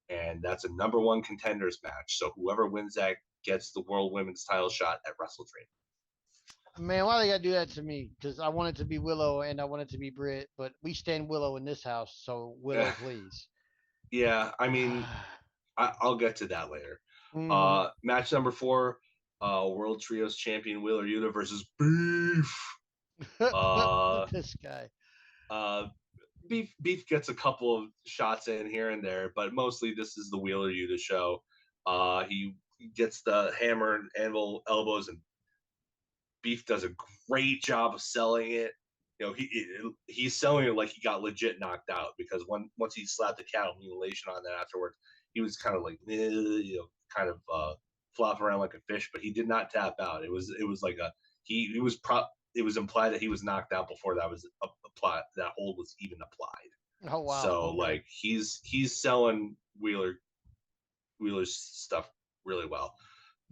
and that's a number one contenders match. So whoever wins that gets the World Women's Title shot at Wrestle Dream. Man, why they gotta do that to me? Because I want it to be Willow and I want it to be Britt, but we stand Willow in this house, so Willow, please. Yeah, I mean, I'll get to that later. Mm-hmm. Match number 4, World Trios Champion Wheeler Yuta versus Beef. Uh, This guy. uh, Beef gets a couple of shots in here and there, but mostly this is the Wheeler Yuta show. He gets the hammer and anvil elbows, and Beef does a great job of selling it. He's selling it like he got legit knocked out, because once he slapped the cattle mutilation on that afterwards, he was kind of like, kind of flopping around like a fish, but he did not tap out. It was like it was implied that he was knocked out before that was applied. That hold was even applied. Oh wow. So Okay. like he's selling Wheeler's stuff really well.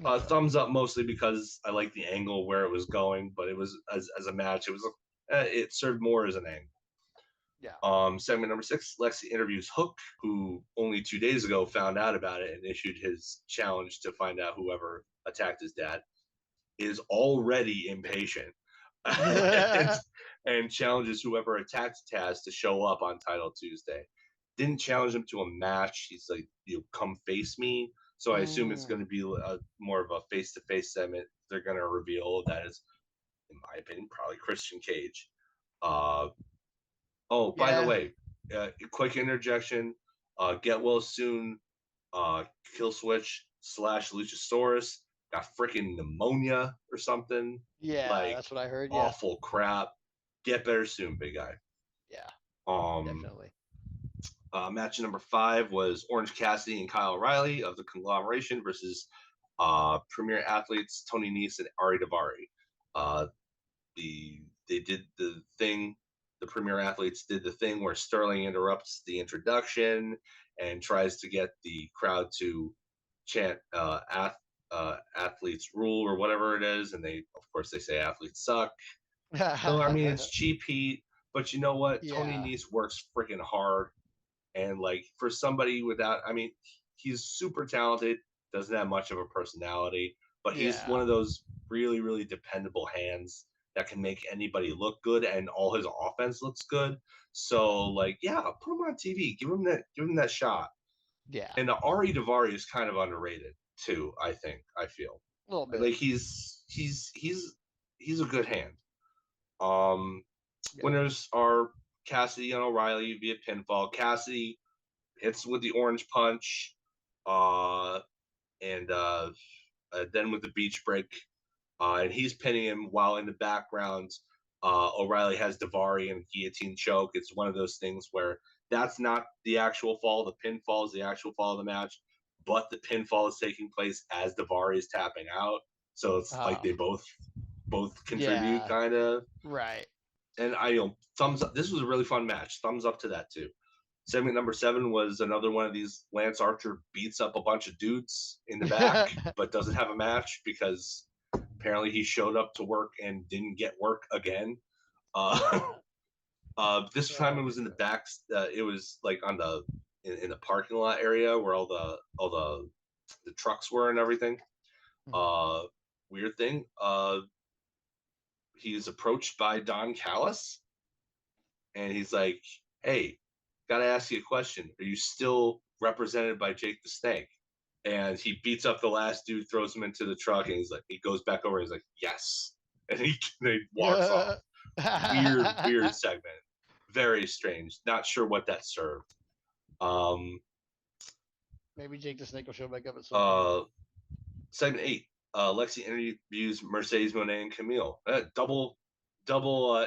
Okay. Thumbs up mostly because I like the angle where it was going, but it was as a match, it served more as an angle. Yeah. Segment number 6, Lexi interviews Hook, who only 2 days ago found out about it and issued his challenge to find out whoever attacked his dad is already impatient. and, and challenges whoever attacked Taz to show up on Title Tuesday. Didn't challenge him to a match. He's like, come face me. So I assume it's going to be more of a face-to-face segment. They're going to reveal that is, in my opinion, probably Christian Cage. By the Yeah. way, quick interjection. Get well soon. Kill Switch / Luchasaurus got freaking pneumonia or something. Yeah, Like that's what I heard. Yeah. awful crap. Get better soon, big guy. Yeah. Um, Definitely. Match number 5 was Orange Cassidy and Kyle O'Reilly of the Conglomeration versus Premier Athletes Tony Nese and Ari Daivari. They did the thing. The Premier Athletes did the thing where Sterling interrupts the introduction and tries to get the crowd to chant athletes rule or whatever it is, and of course they say athletes suck. So I mean, it's cheap heat, but you know what? Tony Yeah. Nese works freaking hard, and like for somebody without, I mean, he's super talented, doesn't have much of a personality, but he's Yeah. one of those really, really dependable hands that can make anybody look good, and all his offense looks good. So like, yeah, put him on TV, give him that shot. Yeah. And the Ari Daivari is kind of underrated too. I feel A little bit. like he's a good hand. Um, Yeah. Winners are Cassidy and O'Reilly via pinfall. Cassidy hits with the orange punch, uh, and then with the beach break, and he's pinning him while in the background. O'Reilly has Daivari and guillotine choke. It's one of those things where that's not the actual fall. The pinfall is the actual fall of the match, but the pinfall is taking place as Daivari is tapping out. So it's like they both contribute, Yeah. kind of. Right. And thumbs up. This was a really fun match. Thumbs up to that too. Segment number 7 was another one of these. Lance Archer beats up a bunch of dudes in the back, but doesn't have a match because apparently he showed up to work and didn't get work again. This time it was in the back. It was like on in the parking lot area where all the trucks were and everything. Weird thing. He's approached by Don Callis, and he's like, "Hey, gotta ask you a question. Are you still represented by Jake the Snake?" And he beats up the last dude, throws him into the truck, and he goes back over and he's like, "Yes," and he walks off. Weird segment. Very strange. Not sure what that served. Maybe Jake the Snake will show back up at some point. Segment 8. Lexi interviews Mercedes Moné and Camille. Double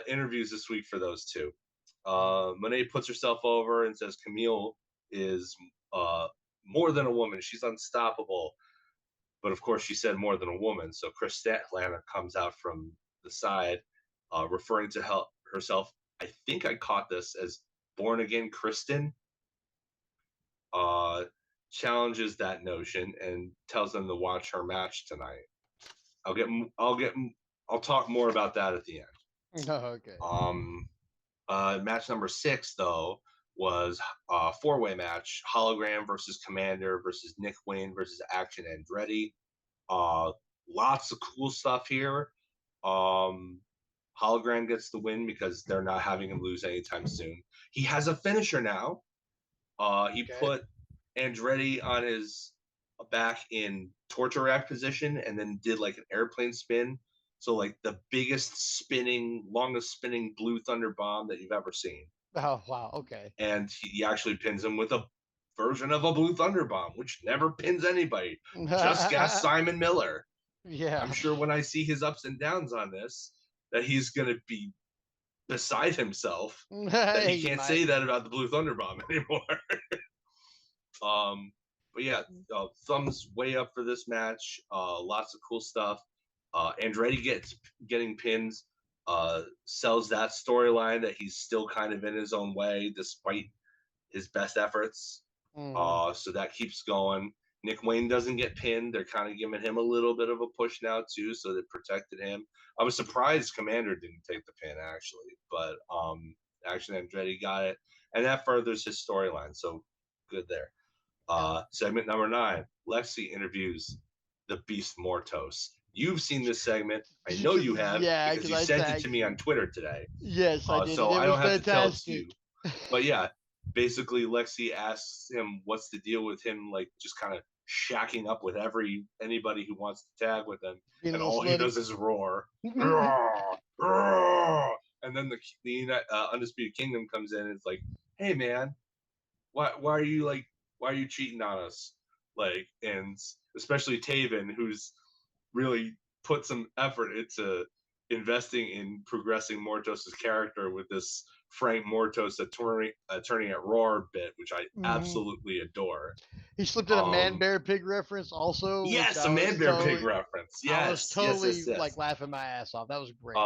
interviews this week for those two. Monet puts herself over and says Camille is more than a woman. She's unstoppable. But of course, she said more than a woman. So Chris Statlander comes out from the side, referring to herself I think I caught this as Born Again Kristen challenges that notion and tells them to watch her match tonight. I'll talk more about that at the end. Oh, okay. Match number 6 though was a 4-way match: Hologram versus Commander versus Nick Wayne versus Action Andretti. Lots of cool stuff here. Hologram gets the win because they're not having him lose anytime soon. He has a finisher now. He put Andretti on his back in torture rack position and then did like an airplane spin. So like the longest spinning Blue Thunder bomb that you've ever seen. Oh, wow. Okay. And he actually pins him with a version of a Blue Thunder bomb, which never pins anybody. Just gas Simon Miller. Yeah. I'm sure when I see his ups and downs on this, that he's going to be beside himself that he can't say that about the Blue Thunder bomb anymore. But yeah, thumbs way up for this match. Lots of cool stuff. Andretti getting pins, sells that storyline that he's still kind of in his own way despite his best efforts. So that keeps going. Nick Wayne doesn't get pinned. They're kind of giving him a little bit of a push now too, so they protected him. I was surprised Commander didn't take the pin actually, but actually Andretti got it, and that furthers his storyline. So good there. Segment number 9, Lexi interviews the Beast Mortos. You've seen this segment. I know you have, because you sent it to me on Twitter today. Yes, I did. So I don't have to tell it to you. But yeah, basically Lexi asks him what's the deal with him, like just kind of shacking up with anybody who wants to tag with him, and all he does is roar. And then the Undisputed Kingdom comes in and it's like, hey man, why are you cheating on us? Like, and especially Taven, who's really put some effort into investing in progressing Mortos' character with this Frank Mortos attorney at Roar bit, which I absolutely adore. He slipped in a Man Bear Pig reference also. Yes, a Man Bear Pig reference. Yes, I was totally yes. like laughing my ass off. That was great.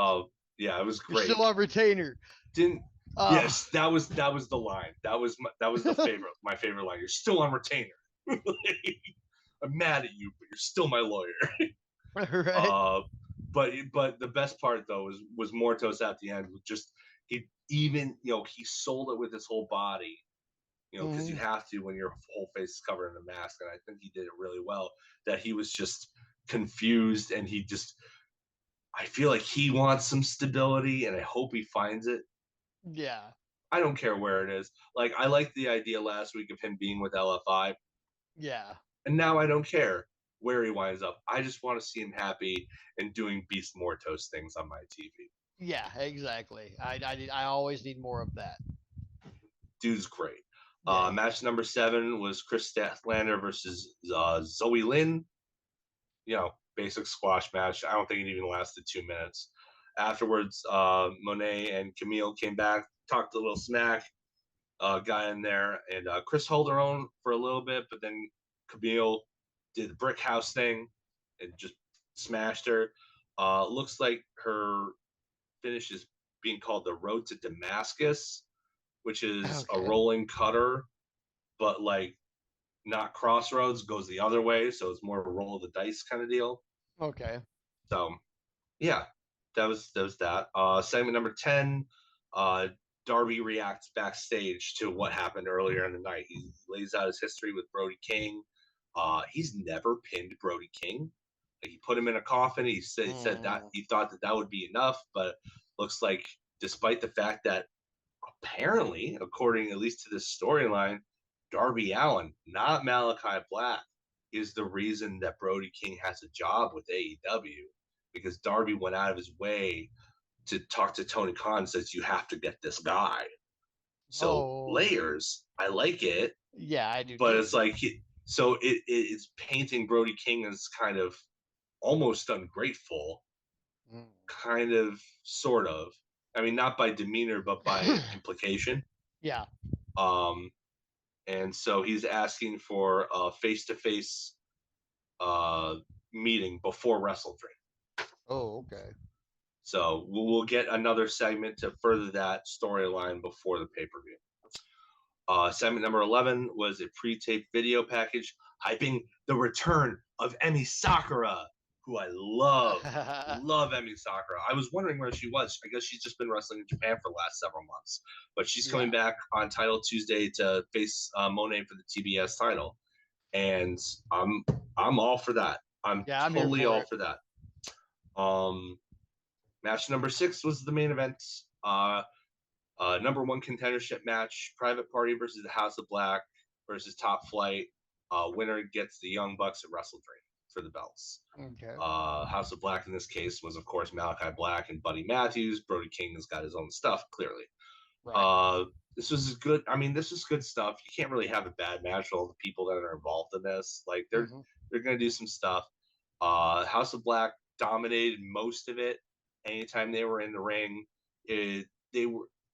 Yeah, it was great. You're still on retainer. Yes, that was the line. That was my favorite line. You're still on retainer. I'm mad at you, but you're still my lawyer. Right. But the best part though was Mortos at the end. Just he sold it with his whole body, because you have to when your whole face is covered in a mask, and I think he did it really well. That he was just confused, and I feel like he wants some stability, and I hope he finds it. Yeah. I don't care where it is. Like, I liked the idea last week of him being with LFI. Yeah. And now I don't care where he winds up. I just want to see him happy and doing Beast Mortos things on my TV. Yeah, exactly. I always need more of that. Dude's great. Yeah. Match number 7 was Chris Statlander versus Zoe Lynn. Basic squash match. I don't think it even lasted 2 minutes. Afterwards, Monet and Camille came back, talked a little smack, got in there, and Chris held her own for a little bit, but then Camille did the brick house thing and just smashed her. Looks like her finish is being called the Road to Damascus, which is a rolling cutter, but like not Crossroads, goes the other way, so it's more of a roll of the dice kind of deal. Okay. So, yeah. That was that. Segment number 10, Darby reacts backstage to what happened earlier in the night. He lays out his history with Brody King. He's never pinned Brody King. Like, he put him in a coffin. He said that he thought that would be enough, but looks like, despite the fact that apparently, according at least to this storyline, Darby Allin, not Malachi Black, is the reason that Brody King has a job with AEW. Because Darby went out of his way to talk to Tony Khan and says, you have to get this guy. So layers, I like it. Yeah, I do. But it's like, it's painting Brody King as kind of almost ungrateful, kind of, sort of. I mean, not by demeanor, but by implication. Yeah. And so he's asking for a face-to-face meeting before WrestleDream. Oh, okay. So we'll get another segment to further that storyline before the pay-per-view. Segment number 11 was a pre-taped video package hyping the return of Emi Sakura, who I love. Love Emi Sakura. I was wondering where she was. I guess she's just been wrestling in Japan for the last several months. But she's coming back on Title Tuesday to face Monet for the TBS title. And I'm all for that. I'm totally all for that. Match number 6 was the main event. Number 1 contendership match, Private Party versus the House of Black versus Top Flight. Winner gets the Young Bucks at Wrestle Dream for the belts. Okay. House of Black in this case was, of course, Malachi Black and Buddy Matthews. Brody King has got his own stuff, clearly. Right. This was good. I mean, this is good stuff. You can't really have a bad match with all the people that are involved in this. Like, they're going to do some stuff. House of Black dominated most of it. Anytime they were in the ring, they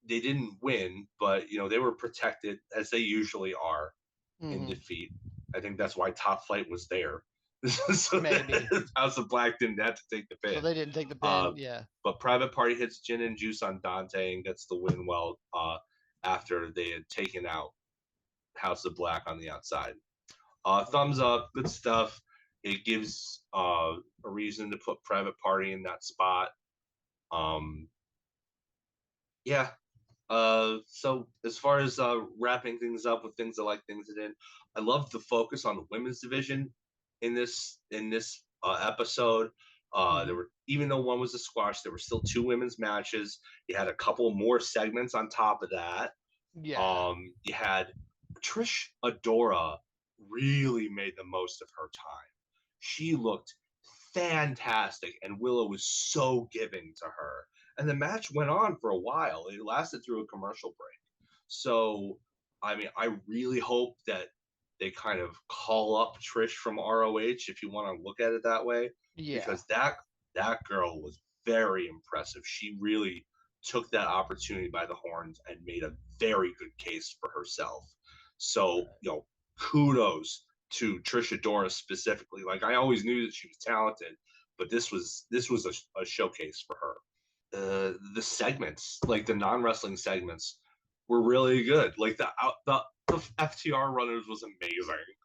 didn't win, but they were protected as they usually are in defeat. I think that's why Top Flight was there. So maybe House of Black didn't have to take the pin. So they didn't take the pin, yeah. But Private Party hits gin and juice on Dante and gets the win well after they had taken out House of Black on the outside. Thumbs up, good stuff. It gives a reason to put Private Party in that spot. Yeah. So as far as wrapping things up with things I like, things that didn't, I love the focus on the women's division in this episode. There were, even though one was a squash, there were still 2 women's matches. You had a couple more segments on top of that. Yeah. You had Trish Adora really made the most of her time. She looked fantastic, and Willow was so giving to her. And the match went on for a while. It lasted through a commercial break. So, I mean, I really hope that they kind of call up Trish from ROH, if you want to look at it that way. Yeah. Because that girl was very impressive. She really took that opportunity by the horns and made a very good case for herself. So, kudos to Trish Adora specifically. Like, I always knew that she was talented, but this was a showcase for her. The segments, like the non-wrestling segments, were really good. Like the FTR runners was amazing.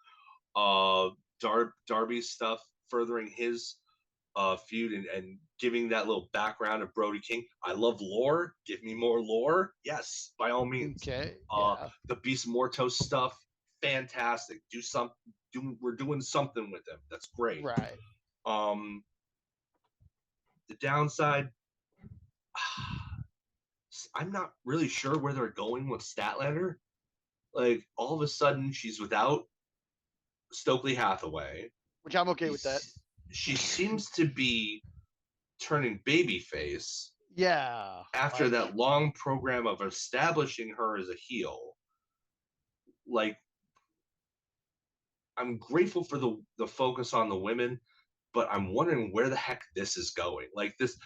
Darby's stuff furthering his feud and giving that little background of Brody King. I love lore. Give me more lore. Yes, by all means. Okay. The Beast Mortos stuff, fantastic. We're doing something with them. That's great. Right. The downside, I'm not really sure where they're going with Statlander. Like, all of a sudden, she's without Stokely Hathaway. Which I'm okay with that. She seems to be turning babyface. Yeah. After that long program of establishing her as a heel. Like, I'm grateful for the focus on the women, but I'm wondering where the heck this is going. Like, this,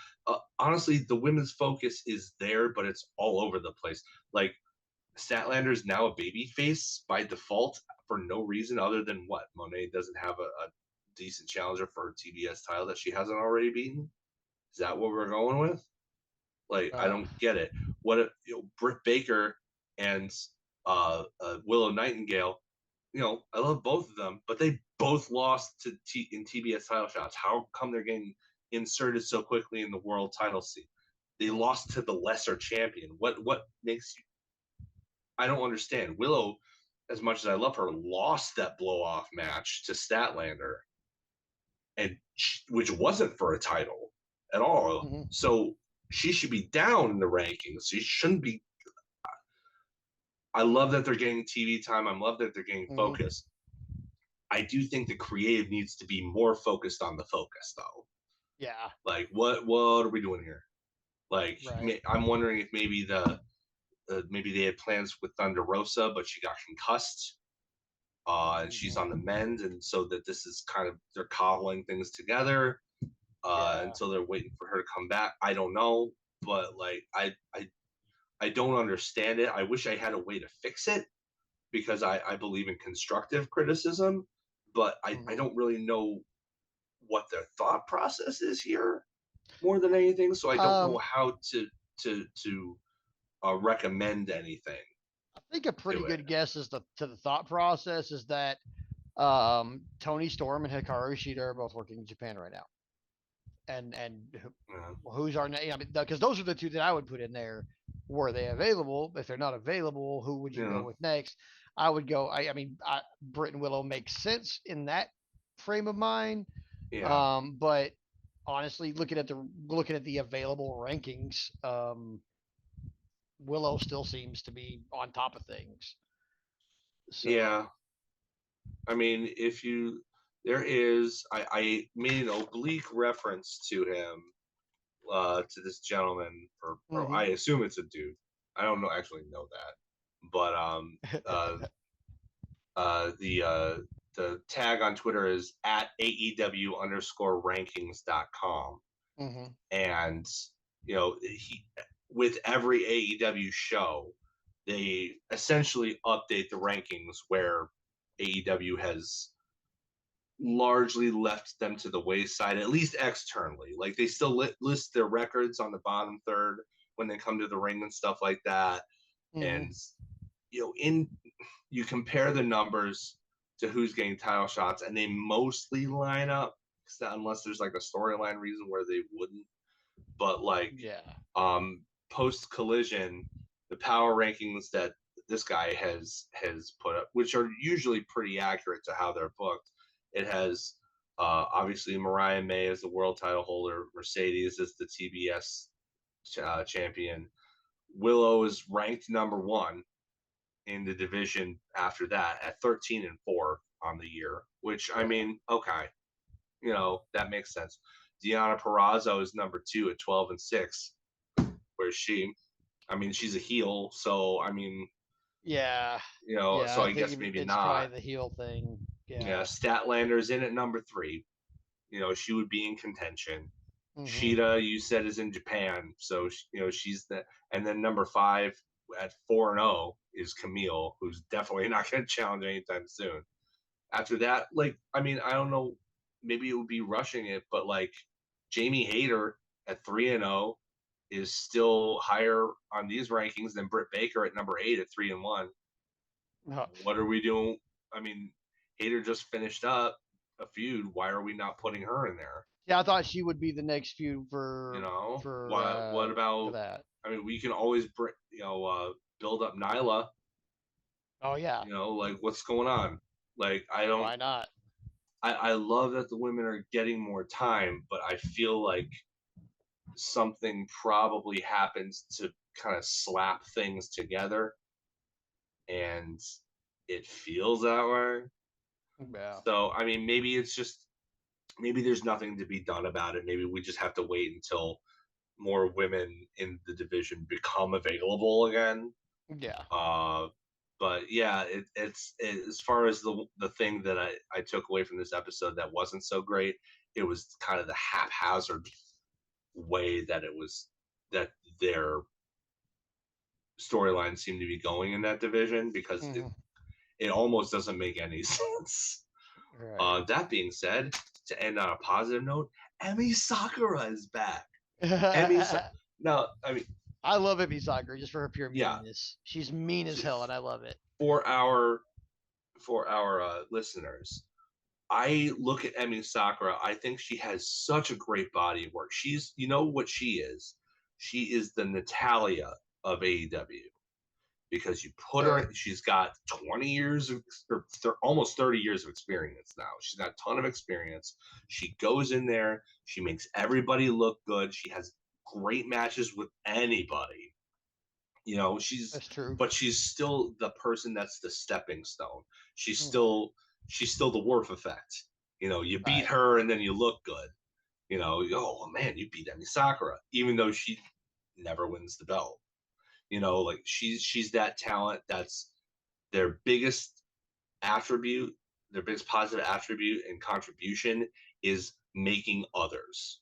honestly, the women's focus is there, but it's all over the place. Like, Statlander is now a babyface by default for no reason other than what? Monet doesn't have a decent challenger for her TBS title that she hasn't already beaten? Is that what we're going with? Like, I don't get it. What if Britt Baker and Willow Nightingale, I love both of them, but they both lost in TBS title shots. How come they're getting inserted so quickly in the world title scene? They lost to the lesser champion. What makes you? I don't understand. Willow, as much as I love her, lost that blow-off match to Statlander, and which wasn't for a title at all. Mm-hmm. So she should be down in the rankings. She shouldn't be. I love that they're getting TV time. I love that they're getting focus. I do think the creative needs to be more focused on the focus, though. Yeah. Like, what are we doing here? Like, right. I'm wondering if maybe maybe they had plans with Thunder Rosa, but she got concussed, and she's on the mend, and so that this is kind of, they're cobbling things together until they're waiting for her to come back. I don't know, but like I don't understand it. I wish I had a way to fix it, because I believe in constructive criticism, but I don't really know what their thought process is here. more than anything. So I don't know Um, how to recommend anything I think a pretty to it. good guess is to the thought process is that Tony Storm and Hikaru Shida are both working in Japan right now, and Yeah. who's our I mean, because those are the two that I would put in there. Were they available? If they're not available, who would you go Yeah. with next? I would go. Britt and Willow makes sense in that frame of mind. Yeah. But honestly, looking at the available rankings, Willow still seems to be on top of things. So Yeah. I mean, if you there is I made an oblique reference to him, to this gentleman, or I mm-hmm. assume it's a dude. I don't know actually know that. But uh the tag on Twitter is at AEW underscore rankings.com. mm-hmm. And he with every AEW show, they essentially update the rankings where AEW has largely left them to the wayside, at least externally. Like they still list their records on the bottom third when they come to the ring and stuff like that. Mm-hmm. And in you compare the numbers to who's getting title shots, and they mostly line up, unless there's like a storyline reason where they wouldn't. But like Yeah. post Collision, the power rankings that this guy has put up, which are usually pretty accurate to how they're booked. It has obviously Mariah May as the world title holder, Mercedes as the TBS champion. Willow is ranked number one in the division after that at 13-4 on the year, which I Yeah. mean, okay, that makes sense. Deonna Purrazzo is number two at 12-6. Where's she? I mean, she's a heel, so I mean, Yeah. so Yeah. I I guess think maybe it's not. probably the heel thing. Yeah, Yeah. Statlander's in at number three. She would be in contention. Mm-hmm. Sheeta, you said, is in Japan, so she's the. And then number five at 4-0 is Camille, who's definitely not going to challenge anytime soon. After that, like, I mean, I don't know, maybe it would be rushing it, but like Jamie Hayter at 3-0 is still higher on these rankings than Britt Baker at number 8 at 3-1. Oh. What are we doing? I mean, Hayter just finished up a feud. Why are we not putting her in there? Yeah, I thought she would be the next feud What for about? that. I mean, we can always build up Nyla. Oh yeah. Like what's going on? Like I don't. Why not? I love that the women are getting more time, but I feel like something probably happens to kind of slap things together, and it feels that way. Yeah. So I mean, maybe there's nothing to be done about it. Maybe we just have to wait until more women in the division become available again. Yeah. Uh, but yeah, as far as the thing that I took away from this episode that wasn't so great, it was kind of the haphazard way that their storyline seemed to be going in that division, because Mm-hmm. it almost doesn't make any sense. Right. That being said, to end on a positive note, Emi Sakura is back. Emi, now I mean, I love Emi Sakura just for her pure yeah, meanness. She's mean as hell, and I love it. for our listeners, I look at Emi Sakura. I think she has such a great body of work. What she is. She is the Natalia of AEW, because you put her. She's got 20 years or almost 30 years of experience now. She's got a ton of experience. She goes in there. She makes everybody look good. She has great matches with anybody. That's true. But she's still the person that's the stepping stone. She's Mm-hmm. still she's still the Worf effect. You beat Right. her and then you look good. Oh man, you beat Emi Sakura, even though she never wins the belt. Like she's that talent that's their biggest attribute, their biggest positive attribute and contribution is making others.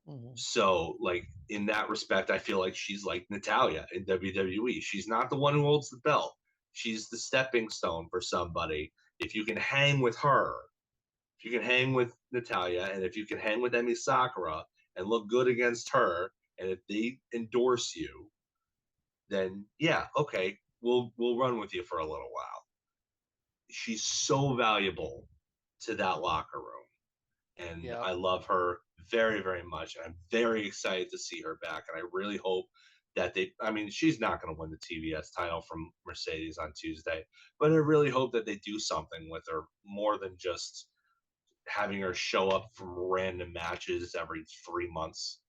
Mm-hmm. So, like in that respect, I feel like she's like Natalia in WWE. She's not the one who holds the belt. She's the stepping stone for somebody. If you can hang with her, if you can hang with Natalia, and if you can hang with Emi Sakura, and look good against her, and if they endorse you, then yeah, okay, we'll run with you for a little while. She's so valuable to that locker room, and Yep. I love her very, very much. And I'm very excited to see her back, and I really hope that I mean, she's not going to win the TBS title from Mercedes on Tuesday, but I really hope that they do something with her more than just having her show up from random matches every 3 months,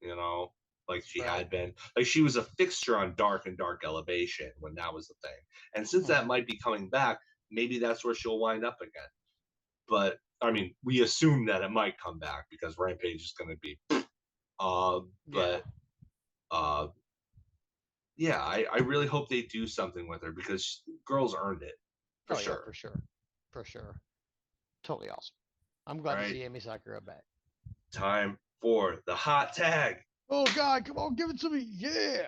you know, like she Right. had been. Like she was a fixture on Dark and Dark Elevation when that was the thing. And since that might be coming back, maybe that's where she'll wind up again. But I mean, we assume that it might come back because Rampage is going to be. But yeah, I really hope they do something with her because girls earned it for sure. Yeah, for sure. Totally awesome. I'm glad to see Amy Sakura back. Time for the hot tag. Oh God, come on, give it to me, yeah.